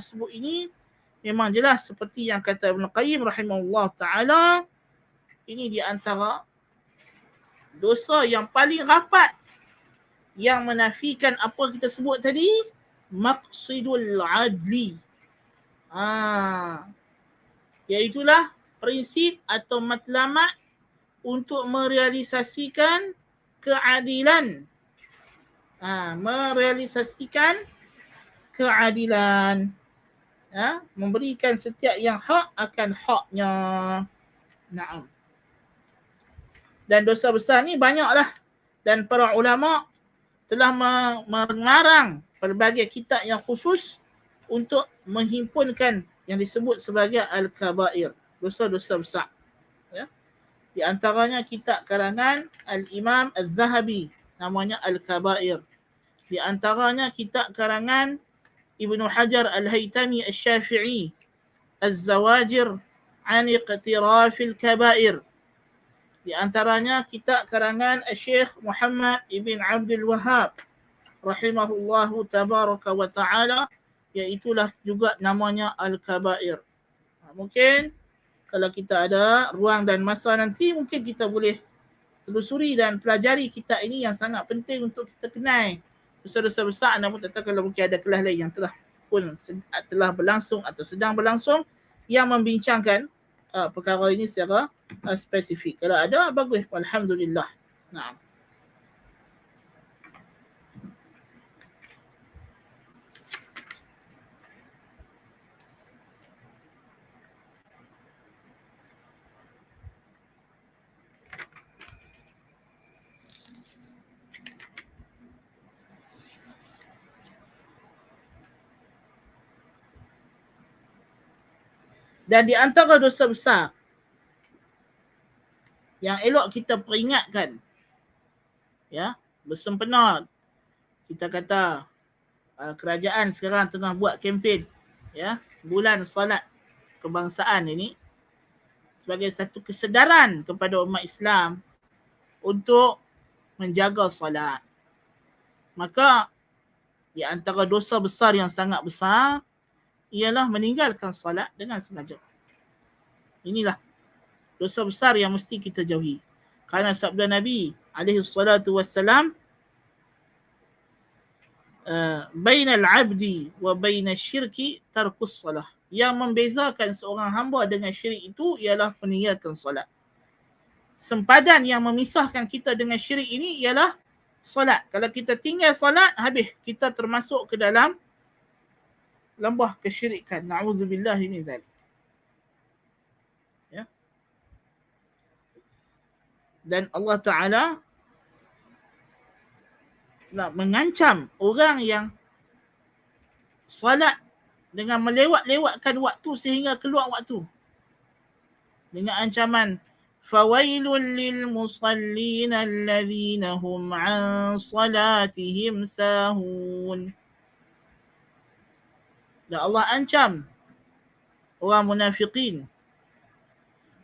sebut ini, memang jelas seperti yang kata Ibn Qayyim rahimahullah ta'ala, ini di antara dosa yang paling rapat yang menafikan apa kita sebut tadi, maqsidul adli. Iaitulah prinsip atau matlamat untuk merealisasikan keadilan. Merealisasikan keadilan. Memberikan setiap yang hak akan haknya. Naam. Dan dosa besar ni banyaklah. Dan para ulama telah mengarang pelbagai kitab yang khusus untuk menghimpunkan yang disebut sebagai al-kabair, dosa-dosa besar. Ya. Di antaranya kitab karangan Al-Imam Al-Zahabi, namanya Al-Kabair. Di antaranya kitab karangan Ibnu Hajar Al-Haytami Al-Syafi'i, Az-Zawajir an Iqtirafil Kabair. Di antaranya kitab karangan Syekh Muhammad Ibn Abdul Wahhab rahimahullahu tabaraka wa ta'ala, iaitulah juga namanya Al-Kabair. Mungkin kalau kita ada ruang dan masa nanti, mungkin kita boleh telusuri dan pelajari kitab ini yang sangat penting untuk kita kenal dosa-dosa besar. Namun tetap kalau mungkin ada kelas lain yang telah berlangsung atau sedang berlangsung yang membincangkan perkara ini secara spesifik. Kalau ada, bagus. Alhamdulillah. Nah. Dan di antara dosa besar yang elok kita peringatkan, ya, bersempena kita kata kerajaan sekarang tengah buat kempen, ya, bulan salat kebangsaan ini sebagai satu kesedaran kepada umat Islam untuk menjaga salat. Maka di antara dosa besar yang sangat besar ialah meninggalkan salat dengan sengaja. Inilah dosa besar yang mesti kita jauhi. Kerana sabda Nabi alaihi salatu wassalam, bainal abdi wa bainal syirki tarkus salah. Yang membezakan seorang hamba dengan syirik itu ialah meninggalkan salat. Sempadan yang memisahkan kita dengan syirik ini ialah salat. Kalau kita tinggal salat, habis kita termasuk ke dalam lembah kesyirikan. Na'udzubillahi min dzalik. Ya. Dan Allah Ta'ala telah mengancam orang yang salat dengan melewat-lewatkan waktu sehingga keluar waktu. Dengan ancaman fawailul lil musallin alladhina hum an salatihim sahun. Dan Allah ancam orang munafiqin.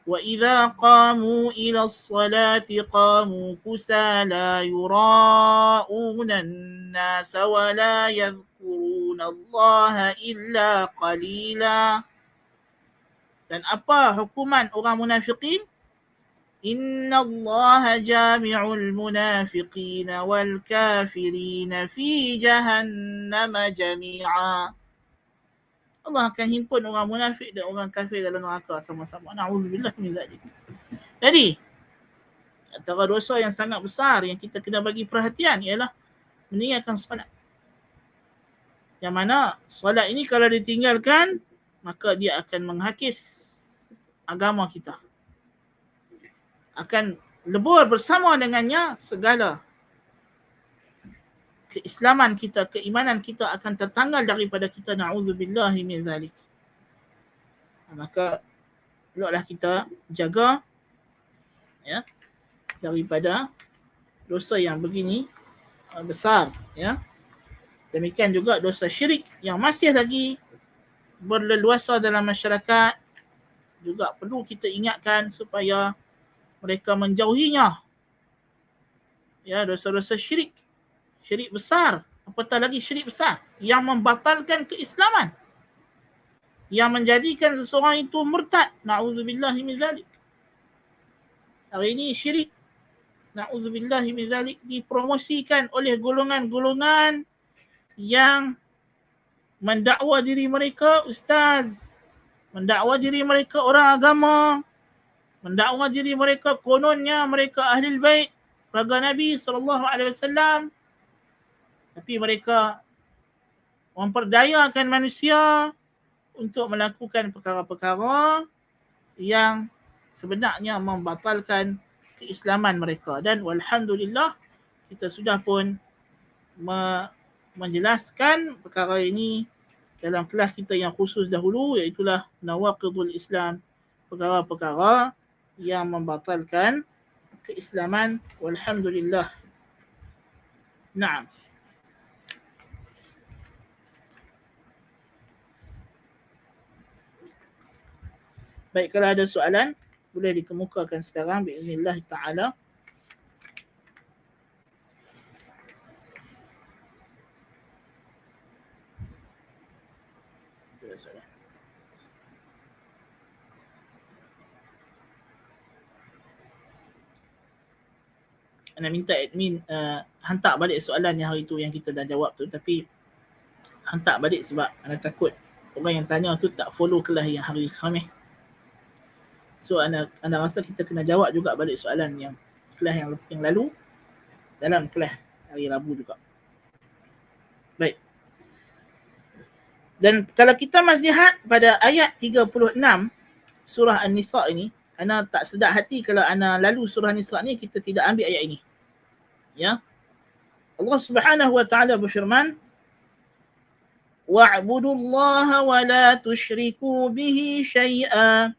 Wa idza qamu ila as-salati qamu kusala yura'una an-nasa wa la yadhkuruna Allah illa qalila. Dan apa hukuman orang munafiqin? Inna Allah jami'ul munafiqina wal kafirina fi jahannama jami'a. Allah akan himpun orang munafik dan orang kafir dalam neraka sama-sama. Na'udzubillah min dzalik. Jadi, antara dosa yang sangat besar yang kita kena bagi perhatian ialah meninggalkan solat. Yang mana solat ini kalau ditinggalkan, maka dia akan menghakis agama kita. Akan lebur bersama dengannya segala keislaman kita, keimanan kita akan tertanggal daripada kita. Na'udzubillahi min dzalik. Maka eloklah kita jaga, ya, daripada dosa yang begini besar, ya. Demikian juga dosa syirik yang masih lagi berleluasa dalam masyarakat juga perlu kita ingatkan supaya mereka menjauhinya. Ya, dosa-dosa syirik, syirik besar, apatah lagi syirik besar yang membatalkan keislaman, yang menjadikan seseorang itu murtad. Na'udzubillahi min dzalik. Hari ini syirik, na'udzubillahi min dzalik, dipromosikan oleh golongan-golongan yang mendakwa diri mereka ustaz, mendakwa diri mereka orang agama, mendakwa diri mereka kononnya mereka ahli bait keluarga Nabi SAW, tapi mereka memperdayakan manusia untuk melakukan perkara-perkara yang sebenarnya membatalkan keislaman mereka. Dan walhamdulillah kita sudah pun menjelaskan perkara ini dalam kelas kita yang khusus dahulu, iaitulah nawaqidul Islam, perkara-perkara yang membatalkan keislaman. Walhamdulillah. Naam. Baik, kalau ada soalan boleh dikemukakan sekarang biiznillah taala. Soalan. Ana minta admin hantar balik soalan yang hari tu yang kita dah jawab tu, tapi hantar balik sebab ana takut orang yang tanya tu tak follow kelas yang hari Khamis. So ana rasa kita kena jawab juga balik soalan yang kelas yang lalu dalam kelas hari Rabu juga. Baik. Dan kalau kita masih lihat pada ayat 36 surah An-Nisa ini, ana tak sedap hati kalau ana lalu surah An-Nisa ni kita tidak ambil ayat ini. Ya. Allah Subhanahu wa taala berfirman, wa'budullaha wa la tusyriku bihi syai'an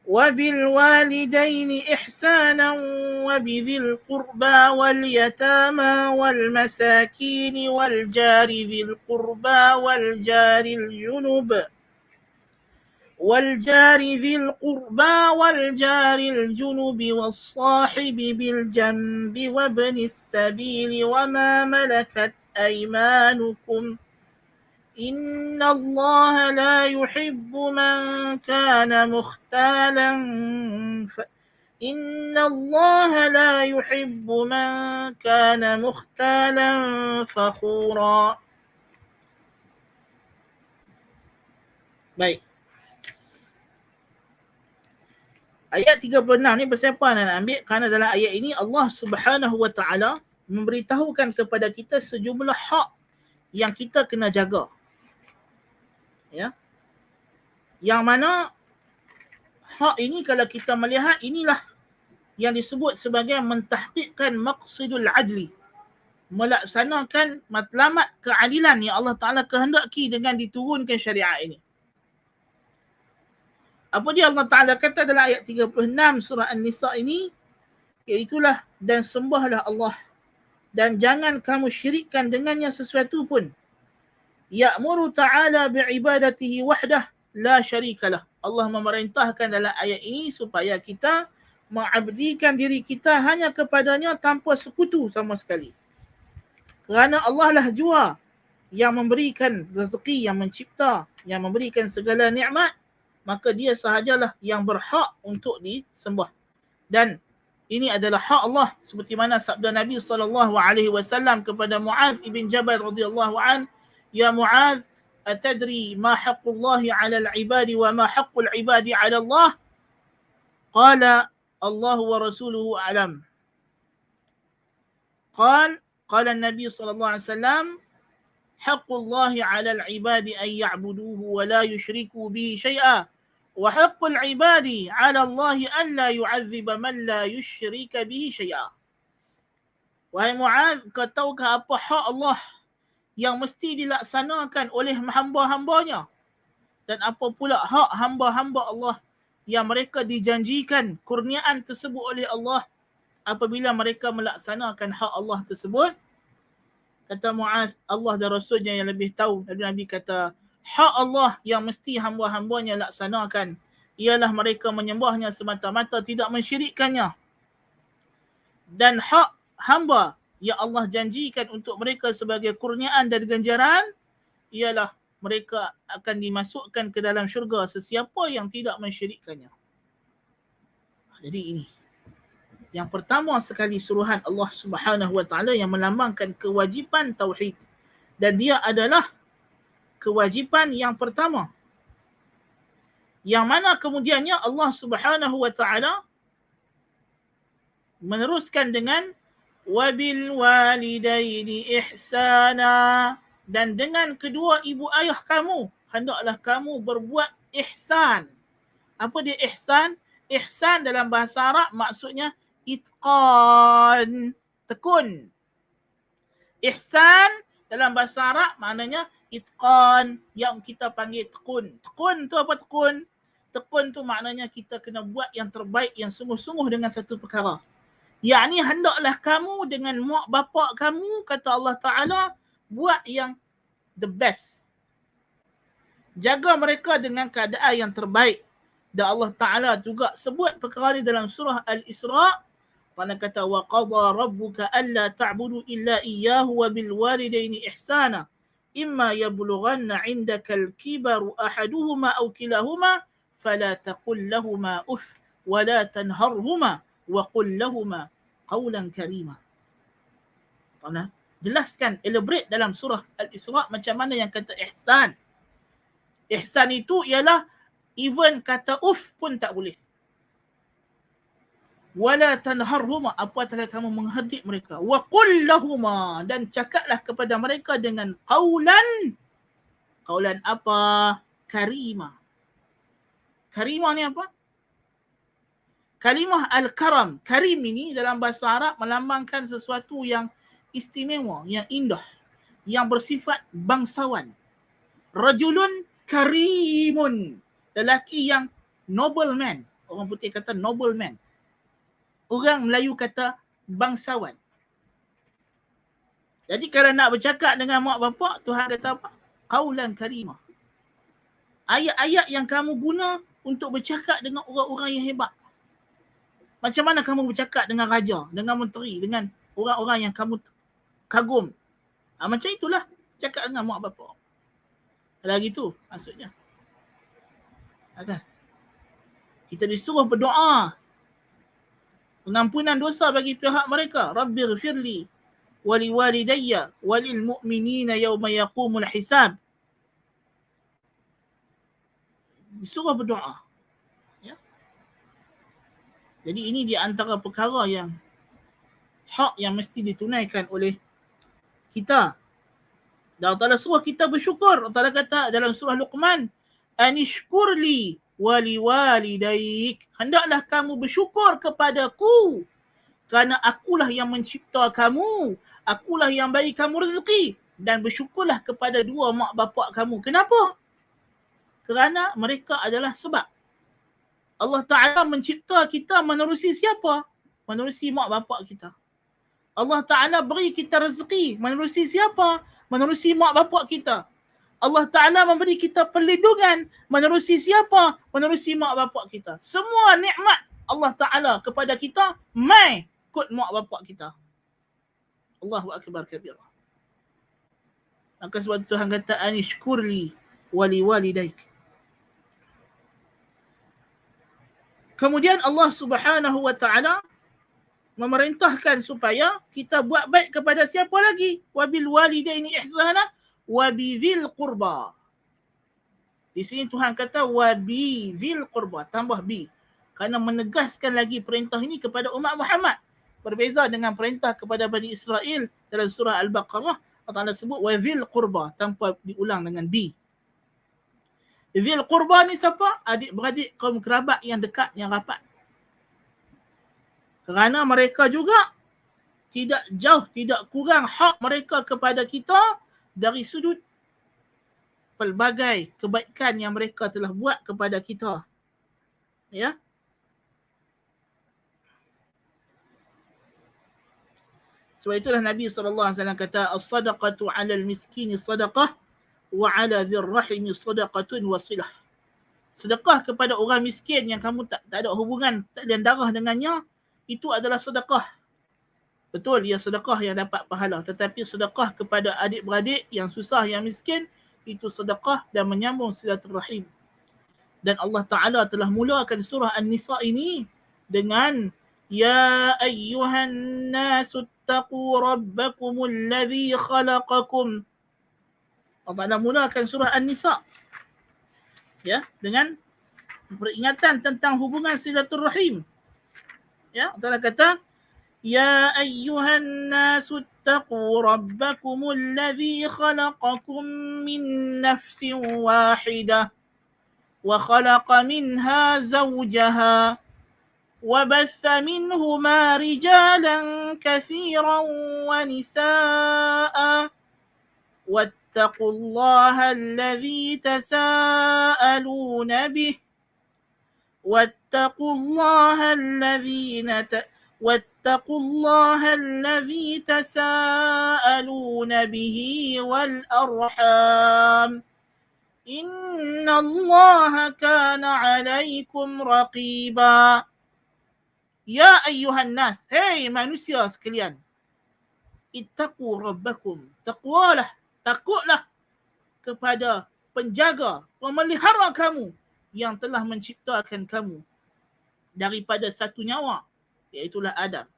وبالوالدين إحسانا وبذي القربى واليتامى والمساكين والجار ذي القربى والجار الجنب والصاحب بالجنب وابن السبيل وما ملكت أيمانكم إن الله لا يحب من كان مختالا فخورا. Baik. Ayat 36 ni pasal apa nak ambil? Kerana dalam ayat ini Allah Subhanahu wa taala memberitahukan kepada kita sejumlah hak yang kita kena jaga. Ya. Yang mana hak ini kalau kita melihat inilah yang disebut sebagai mentahqiqkan maqsidul adli, melaksanakan matlamat keadilan yang Allah Taala kehendaki dengan diturunkan syariat ini. Apa dia Allah Taala kata dalam ayat 36 surah An-Nisa ini? Iaitulah, dan sembahlah Allah dan jangan kamu syirikkan dengannya sesuatu pun. Ya'muru ta'ala bi'ibadatihi wahdah la syarikalah. Allah memerintahkan dalam ayat ini supaya kita mengabdikan diri kita hanya kepadanya tanpa sekutu sama sekali. Kerana Allah lah jua yang memberikan rezeki, yang mencipta, yang memberikan segala nikmat, maka dia sahajalah yang berhak untuk disembah. Dan ini adalah hak Allah seperti mana sabda Nabi SAW kepada Mu'adz ibn Jabal radhiyallahu an, ya Mu'adz, atadri ma haqqullahi 'ala al-'ibadi wa ma haqqul 'ibadi 'ala Allah? Qala Allah wa rasuluhu a'lam. Qala an-nabi sallallahu alaihi wasallam, haqqullahi 'ala al-'ibadi an ya'buduhu wa la yushriku bihi syai'a. وحق العباد على الله ألا يعذب من لا يشرك به شيئا. Wahai Mu'adz, kau tahukah apa hak Allah yang mesti dilaksanakan oleh hamba-hambanya? Dan apa pula hak hamba-hamba Allah yang mereka dijanjikan kurniaan tersebut oleh Allah apabila mereka melaksanakan hak Allah tersebut? Kata Mu'adz, Allah dan Rasulnya yang lebih tahu. Nabi kata, hak Allah yang mesti hamba-hambanya laksanakan ialah mereka menyembahnya semata-mata, tidak mensyirikkannya. Dan hak hamba yang Allah janjikan untuk mereka sebagai kurniaan dan ganjaran ialah mereka akan dimasukkan ke dalam syurga sesiapa yang tidak mensyirikkannya. Jadi ini yang pertama sekali suruhan Allah Subhanahu wa taala yang melambangkan kewajipan tauhid, dan dia adalah kewajipan yang pertama, yang mana kemudiannya Allah Subhanahu wa taala meneruskan dengan wabil walidaini ihsana, dan dengan kedua ibu ayah kamu hendaklah kamu berbuat ihsan. Apa dia ihsan? Ihsan dalam bahasa Arab maksudnya itqan, tekun. Ihsan dalam bahasa Arab maknanya itqan, yang kita panggil tekun. Tekun tu apa tekun? Tekun tu maknanya kita kena buat yang terbaik, yang sungguh-sungguh dengan satu perkara. Yakni hendaklah kamu dengan mak bapak kamu, kata Allah Ta'ala, buat yang the best. Jaga mereka dengan keadaan yang terbaik. Dan Allah Ta'ala juga sebut perkara ni dalam surah Al-Isra'. Kerana kata, وَقَضَى رَبُّكَ أَلَّا تَعْبُدُوا إِلَّا إِيَّاهُ وَبِالْوَالِدَيْنِ إِحْسَانًا إِمَّا يَبْلُغَنَّ عِنْدَكَ الْكِبَرُ أَحَدُهُمَا أَوْ كِلَاهُمَا فَلَا تَقُلْ لَهُمَا أُفٍّ وَلَا تَنْهَرْهُمَا وَقُلْ لَهُمَا qawlan karima. Allah jelaskan, elaborate dalam surah Al-Isra macam mana yang kata ihsan. Ihsan itu ialah even kata uf pun tak boleh. Wala tanharhuma, apabila kamu menghardik mereka. Wa qul lahuma, dan cakaplah kepada mereka dengan qawlan. Qawlan apa? Karima. Karimah ni apa? Kalimah al-karam. Karim ini dalam bahasa Arab melambangkan sesuatu yang istimewa, yang indah, yang bersifat bangsawan. Rajulun karimun. Lelaki yang noble man. Orang putih kata noble man. Orang Melayu kata bangsawan. Jadi kalau nak bercakap dengan mak bapak, Tuhan kata apa? Qaulan karimah. Ayat-ayat yang kamu guna untuk bercakap dengan orang-orang yang hebat. Macam mana kamu bercakap dengan raja, dengan menteri, dengan orang-orang yang kamu kagum. Macam itulah cakap dengan mak bapak. Lagi tu maksudnya. Kan? Kita disuruh berdoa pengampunan dosa bagi pihak mereka. Rabbighfirli waliwalidayya walil mu'minina yawma yaqumul hisab. Disuruh berdoa. Ya. Jadi ini di antara perkara yang hak yang mesti ditunaikan oleh kita. Dan Allah suruh kita bersyukur. Allah kata dalam surah Luqman, anishkurli waliwalidaik. Hendaklah kamu bersyukur kepadaku kerana akulah yang mencipta kamu. Akulah yang bagi kamu rezeki. Dan bersyukurlah kepada dua mak bapak kamu. Kenapa? Kerana mereka adalah sebab. Allah Ta'ala mencipta kita menerusi siapa? Menerusi mak bapak kita. Allah Ta'ala beri kita rezeki menerusi siapa? Menerusi mak bapak kita. Allah Ta'ala memberi kita perlindungan menerusi siapa? Menerusi mak bapak kita. Semua nikmat Allah Ta'ala kepada kita mai ikut mak bapak kita. Allahu Akbar kabira. Maka sebab Tuhan kata anishkurli waliwalidaik. Kemudian Allah Subhanahu wa Ta'ala memerintahkan supaya kita buat baik kepada siapa lagi? Wabil walidaini ihsana wa bidzil qurba. Di sini Tuhan kata wa bidzil qurba, tambah bi. Kerana menegaskan lagi perintah ini kepada umat Muhammad. Berbeza dengan perintah kepada Bani Israel dalam surah Al-Baqarah, Allah sebut wa dzil qurba tanpa diulang dengan bi. Dzil qurba ni siapa? Adik-beradik kaum kerabat yang dekat, yang rapat. Kerana mereka juga tidak jauh, tidak kurang hak mereka kepada kita dari sudut pelbagai kebaikan yang mereka telah buat kepada kita. Ya. Sebab itulah Nabi SAW kata, as-sadaqatu 'alal miskini sadaqah wa 'ala dzir rahimi sadaqatun wasilah. Sedekah kepada orang miskin yang kamu tak ada hubungan, tak ada darah dengannya, itu adalah sedekah. Betul, dia sedekah yang dapat pahala. Tetapi sedekah kepada adik-beradik yang susah, yang miskin, itu sedekah dan menyambung silaturahim. Dan Allah Ta'ala telah mulakan surah An-Nisa ini dengan Ya ayyuhan nasu attaqu rabbakumul ladzi khalaqakum. Allah Ta'ala mulakan surah An-Nisa, ya, dengan peringatan tentang hubungan silaturahim. Ya, Allah kata Ya ayyuhan nasu attaqu rabbakumul ladzi khalaqakum min nafsin wahidah wa khalaqa minha zawjaha wa batha minhuma rijalan katsiran wa nisaa wattaqullaha alladzi tasaaluna bih واتقوا الله الذي تساءلون به والأرحام إن الله كان عليكم رقيبا. يا أيها الناس, hey manusia sekalian, ittaqu rabbakum, taqwalah, takutlah kepada penjaga, pemelihara kamu yang telah menciptakan kamu daripada satu nyawa, iaitulah Adam.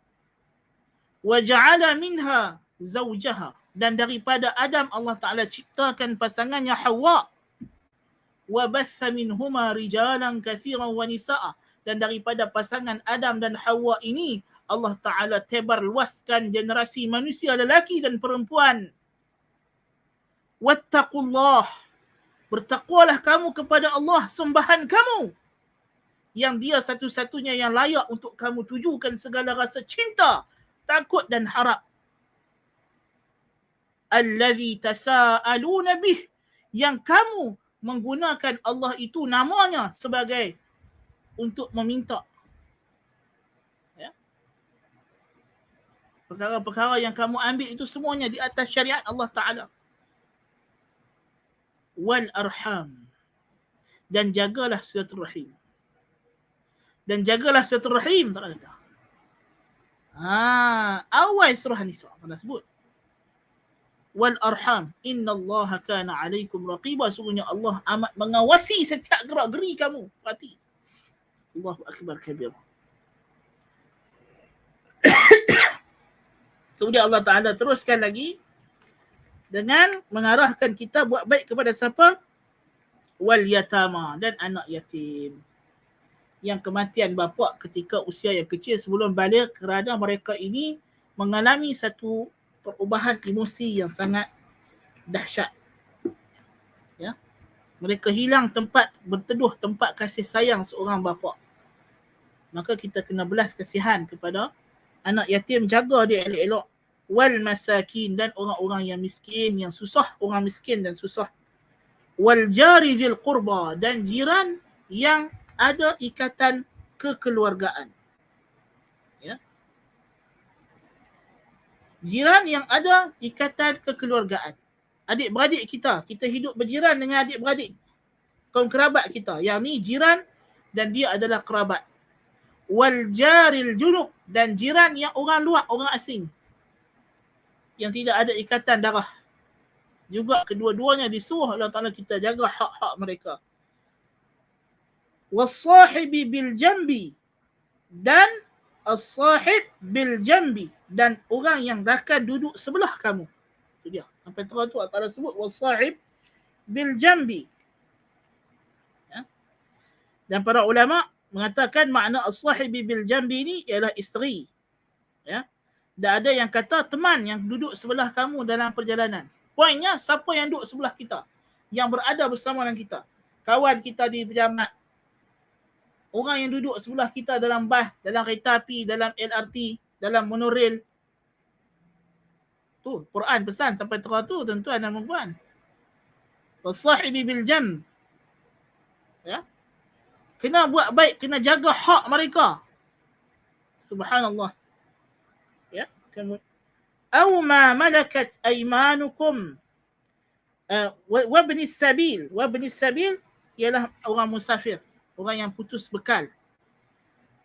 Wa ja'ala minha zawjaha, dan daripada Adam Allah Ta'ala ciptakan pasangannya Hawa. Wa batha minhuma rijalan kathiran wa nisa'a, dan daripada pasangan Adam dan Hawa ini Allah Ta'ala tebar luaskan generasi manusia lelaki dan perempuan. Wattaqullah, bertakwalah kamu kepada Allah sembahan kamu, yang dia satu-satunya yang layak untuk kamu tujukan segala rasa cinta, takut dan harap. Allazi tasaaluna bih, yang kamu menggunakan Allah itu namanya sebagai untuk meminta. Ya. Perkara-perkara yang kamu ambil itu semuanya di atas syariat Allah Ta'ala. Wal arham, dan jagalah silaturahim. Dan jagalah silaturahim. Tak kata. Awal surah Nisa Allah sebut. Wal arham, innallaha kana alaikum raqiba, sungguhnya Allah amat mengawasi setiap gerak-geri kamu. Perhati. Allahu akbar kabir. Kemudian Allah Ta'ala teruskan lagi dengan mengarahkan kita buat baik kepada siapa? Wal yatama, dan anak yatim. Yang kematian bapa ketika usia yang kecil sebelum balik, kerana mereka ini mengalami satu perubahan emosi yang sangat dahsyat. Ya. Mereka hilang tempat berteduh, tempat kasih sayang seorang bapa. Maka kita kena belas kasihan kepada anak yatim, jaga dia elok-elok. Wal masakin, dan orang-orang yang miskin, yang susah, orang miskin dan susah. Wal jari dzil qurba, dan jiran yang ada ikatan kekeluargaan. Ya. Jiran yang ada ikatan kekeluargaan. Adik-beradik kita hidup berjiran dengan adik-beradik, kaum kerabat kita. Yang ni jiran dan dia adalah kerabat. Wal jaril junub, dan jiran yang orang luar, orang asing, yang tidak ada ikatan darah. Juga kedua-duanya disuruh Allah Ta'ala kita jaga hak-hak mereka. Was-sahibi bil jambi, dan as-sahib bil jambi, dan orang yang akan duduk sebelah kamu. Itu dia. Sampai terang tu Allah Ta'ala sebut was-sahib bil jambi. Ya. Dan para ulama mengatakan makna as-sahibi bil jambi ni ialah isteri. Ya. Dan ada yang kata teman yang duduk sebelah kamu dalam perjalanan. Poinnya siapa yang duduk sebelah kita, yang berada bersama dengan kita. Kawan kita di pejabat, orang yang duduk sebelah kita dalam bas, dalam kereta api, dalam LRT, dalam monorail. Tu Quran pesan sampai terang tu tuan-tuan dan puan-puan. Wasahibi bil jam. Ya. Kena buat baik, kena jaga hak mereka. Subhanallah. Ya, kemudian aw ma malakat aymanukum wa ibn sabil. Wa ibn sabil ialah orang musafir, orang yang putus bekal.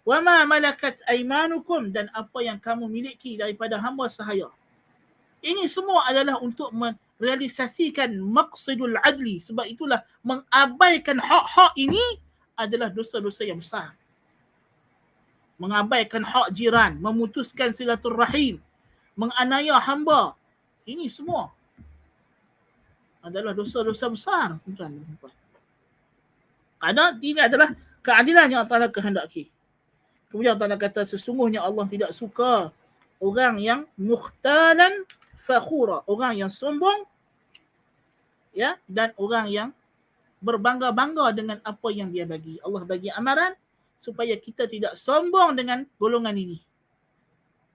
Wa ma malakat aymanukum, dan apa yang kamu miliki daripada hamba sahaya. Ini semua adalah untuk merealisasikan maqsadul adli. Sebab itulah mengabaikan hak-hak ini adalah dosa-dosa yang besar. Mengabaikan hak jiran, memutuskan silaturrahim, menganiaya hamba, ini semua adalah dosa-dosa besar, tuan-tuan dan puan. Kerana ini adalah keadilan yang Allah kehendaki. Kemudian Allah kata sesungguhnya Allah tidak suka orang yang mukhtalan fakhura, orang yang sombong, ya, dan orang yang berbangga-bangga dengan apa yang dia bagi. Allah bagi amaran supaya kita tidak sombong dengan golongan ini.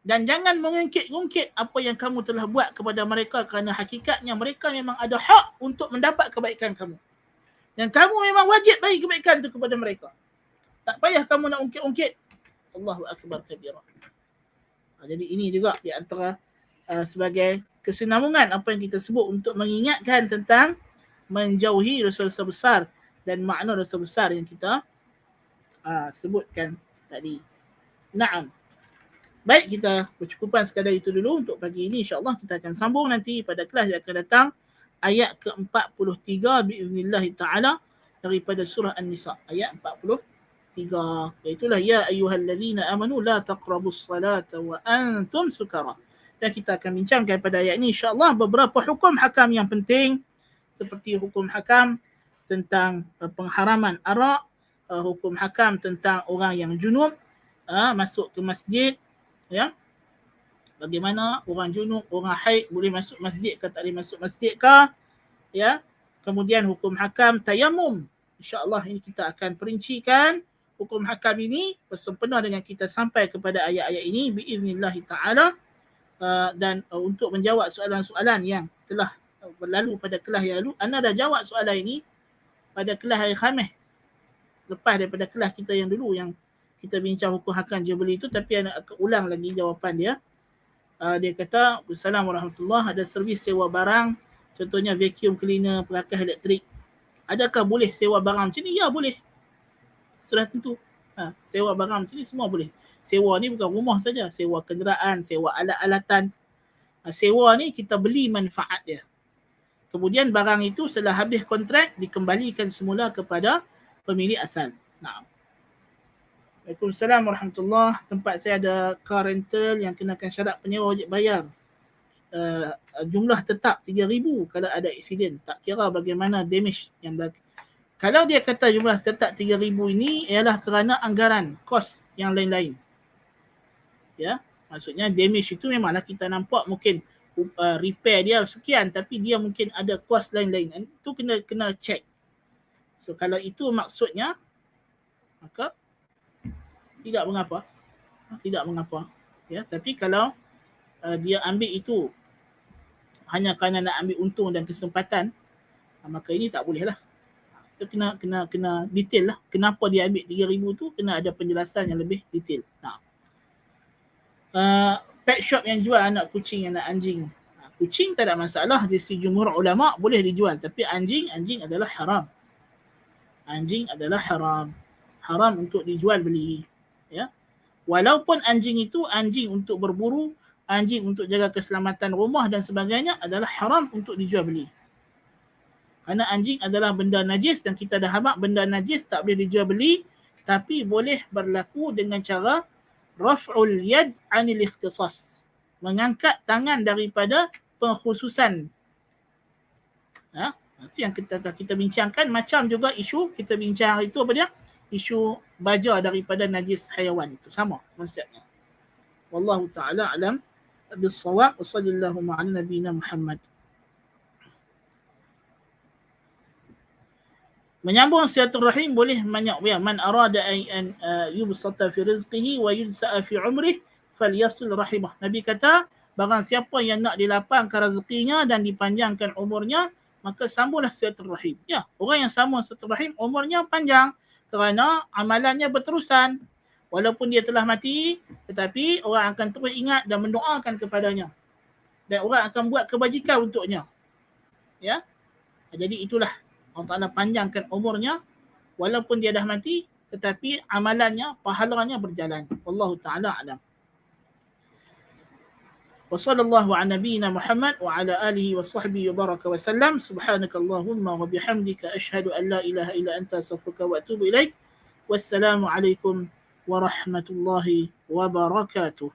Dan jangan mengungkit-ungkit apa yang kamu telah buat kepada mereka, kerana hakikatnya mereka memang ada hak untuk mendapat kebaikan kamu. Dan kamu memang wajib bagi kebaikan itu kepada mereka. Tak payah kamu nak ungkit-ungkit. Allahu akbar kabira. Jadi ini juga di antara sebagai kesinambungan apa yang kita sebut untuk mengingatkan tentang menjauhi dosa-dosa besar dan makna dosa besar yang kita sebutkan tadi. Naam. Baik, kita bercukupan sekadar itu dulu untuk pagi ini. InsyaAllah kita akan sambung nanti pada kelas yang akan datang. Ayat ke-43 biiznillah ta'ala daripada surah An-Nisa. Ayat 43. 3. Iaitulah ya ayyuhallazina amanu la taqrabus salata wa antum sukara. Dan kita akan bincangkan pada ayat ini insya-Allah beberapa hukum hakam yang penting, seperti hukum hakam tentang pengharaman arak, hukum hakam tentang orang yang junub masuk ke masjid, ya. Bagaimana orang junub, orang haid boleh masuk masjid ke tak boleh masuk masjid ke, ya. Kemudian hukum hakam tayamum. InsyaAllah ini kita akan perincikan hukum hakam ini bersempena dengan kita sampai kepada ayat-ayat ini biiznillahi ta'ala. Dan untuk menjawab soalan-soalan yang telah berlalu pada kelas yang lalu, Ana dah jawab soalan ini pada kelas hari Khamis lepas daripada kelas kita yang dulu yang kita bincang hukum hakam jual beli itu, tapi Ana akan ulang lagi jawapan dia. Dia kata, Assalamualaikum warahmatullahi, ada servis sewa barang, contohnya vacuum cleaner, perakas elektrik. Adakah boleh sewa barang macam ni? Ya, boleh. Sudah tentu. Sewa barang macam ni semua boleh. Sewa ni bukan rumah saja, sewa kenderaan, sewa alat-alatan. Sewa ni kita beli manfaat dia. Kemudian barang itu setelah habis kontrak dikembalikan semula kepada pemilik asal. Nah. Waalaikumsalam warahmatullahi. Tempat saya ada car rental yang kenakan syarat penyewa wajib bayar. Jumlah tetap 3,000 kalau ada aksiden. Tak kira bagaimana damage yang berlaku. Kalau dia kata jumlah tetap 3,000 ini ialah kerana anggaran, kos yang lain-lain. Ya, maksudnya damage itu memanglah kita nampak mungkin repair dia sekian, tapi dia mungkin ada kos lain-lain. Itu kena check. So kalau itu maksudnya, maka tidak mengapa. Tidak mengapa. Ya, tapi kalau dia ambil itu hanya kerana nak ambil untung dan kesempatan, maka ini tak boleh lah. Itu kena detail lah. Kenapa dia ambil 3,000 tu, kena ada penjelasan yang lebih detail. Nah. Pet shop yang jual anak kucing, anak anjing. Kucing tak ada masalah, di sisi jumhur ulama boleh dijual, tapi anjing adalah haram. Anjing adalah haram. Haram untuk dijual beli. Ya. Walaupun anjing itu anjing untuk berburu, anjing untuk jaga keselamatan rumah dan sebagainya, adalah haram untuk dijual beli. Kerana anjing adalah benda najis dan kita dah habaq benda najis tak boleh dijual beli, tapi boleh berlaku dengan cara raf'ul yad 'anil ikhtisas. Mengangkat tangan daripada pengkhususan. Itu yang kita bincangkan. Macam juga isu kita bincang itu apa dia? Isu baja daripada najis haiwan. Itu sama konsepnya. Wallahu ta'ala alam bis-shawab. Wa sallallahu ala nabiyina Muhammad. Menyambung silaturahim boleh banyak. Man arada an yubsata fi rizqihi wa yujsa'a fi umrih falyasil rahimah. Nabi kata, barang siapa yang nak dilapangkan rezekinya dan dipanjangkan umurnya, maka sambunglah silaturahim. Ya, orang yang sambung silaturahim umurnya panjang kerana amalannya berterusan. Walaupun dia telah mati, tetapi orang akan terus ingat dan mendoakan kepadanya. Dan orang akan buat kebajikan untuknya. Ya. Jadi itulah Allah Ta'ala panjangkan umurnya walaupun dia dah mati, tetapi amalannya, pahalanya berjalan. Wallahu ta'ala alam. Wa sallallahu ala nabiyyina Muhammad wa ala alihi wa sahbihi wa baraka wa sallam. Subhanakallahumma wa bihamdika ashhadu an la ilaha illa anta astaghfiruka wa atubu ilaik. Wassalamu alaikum warahmatullahi wabarakatuh.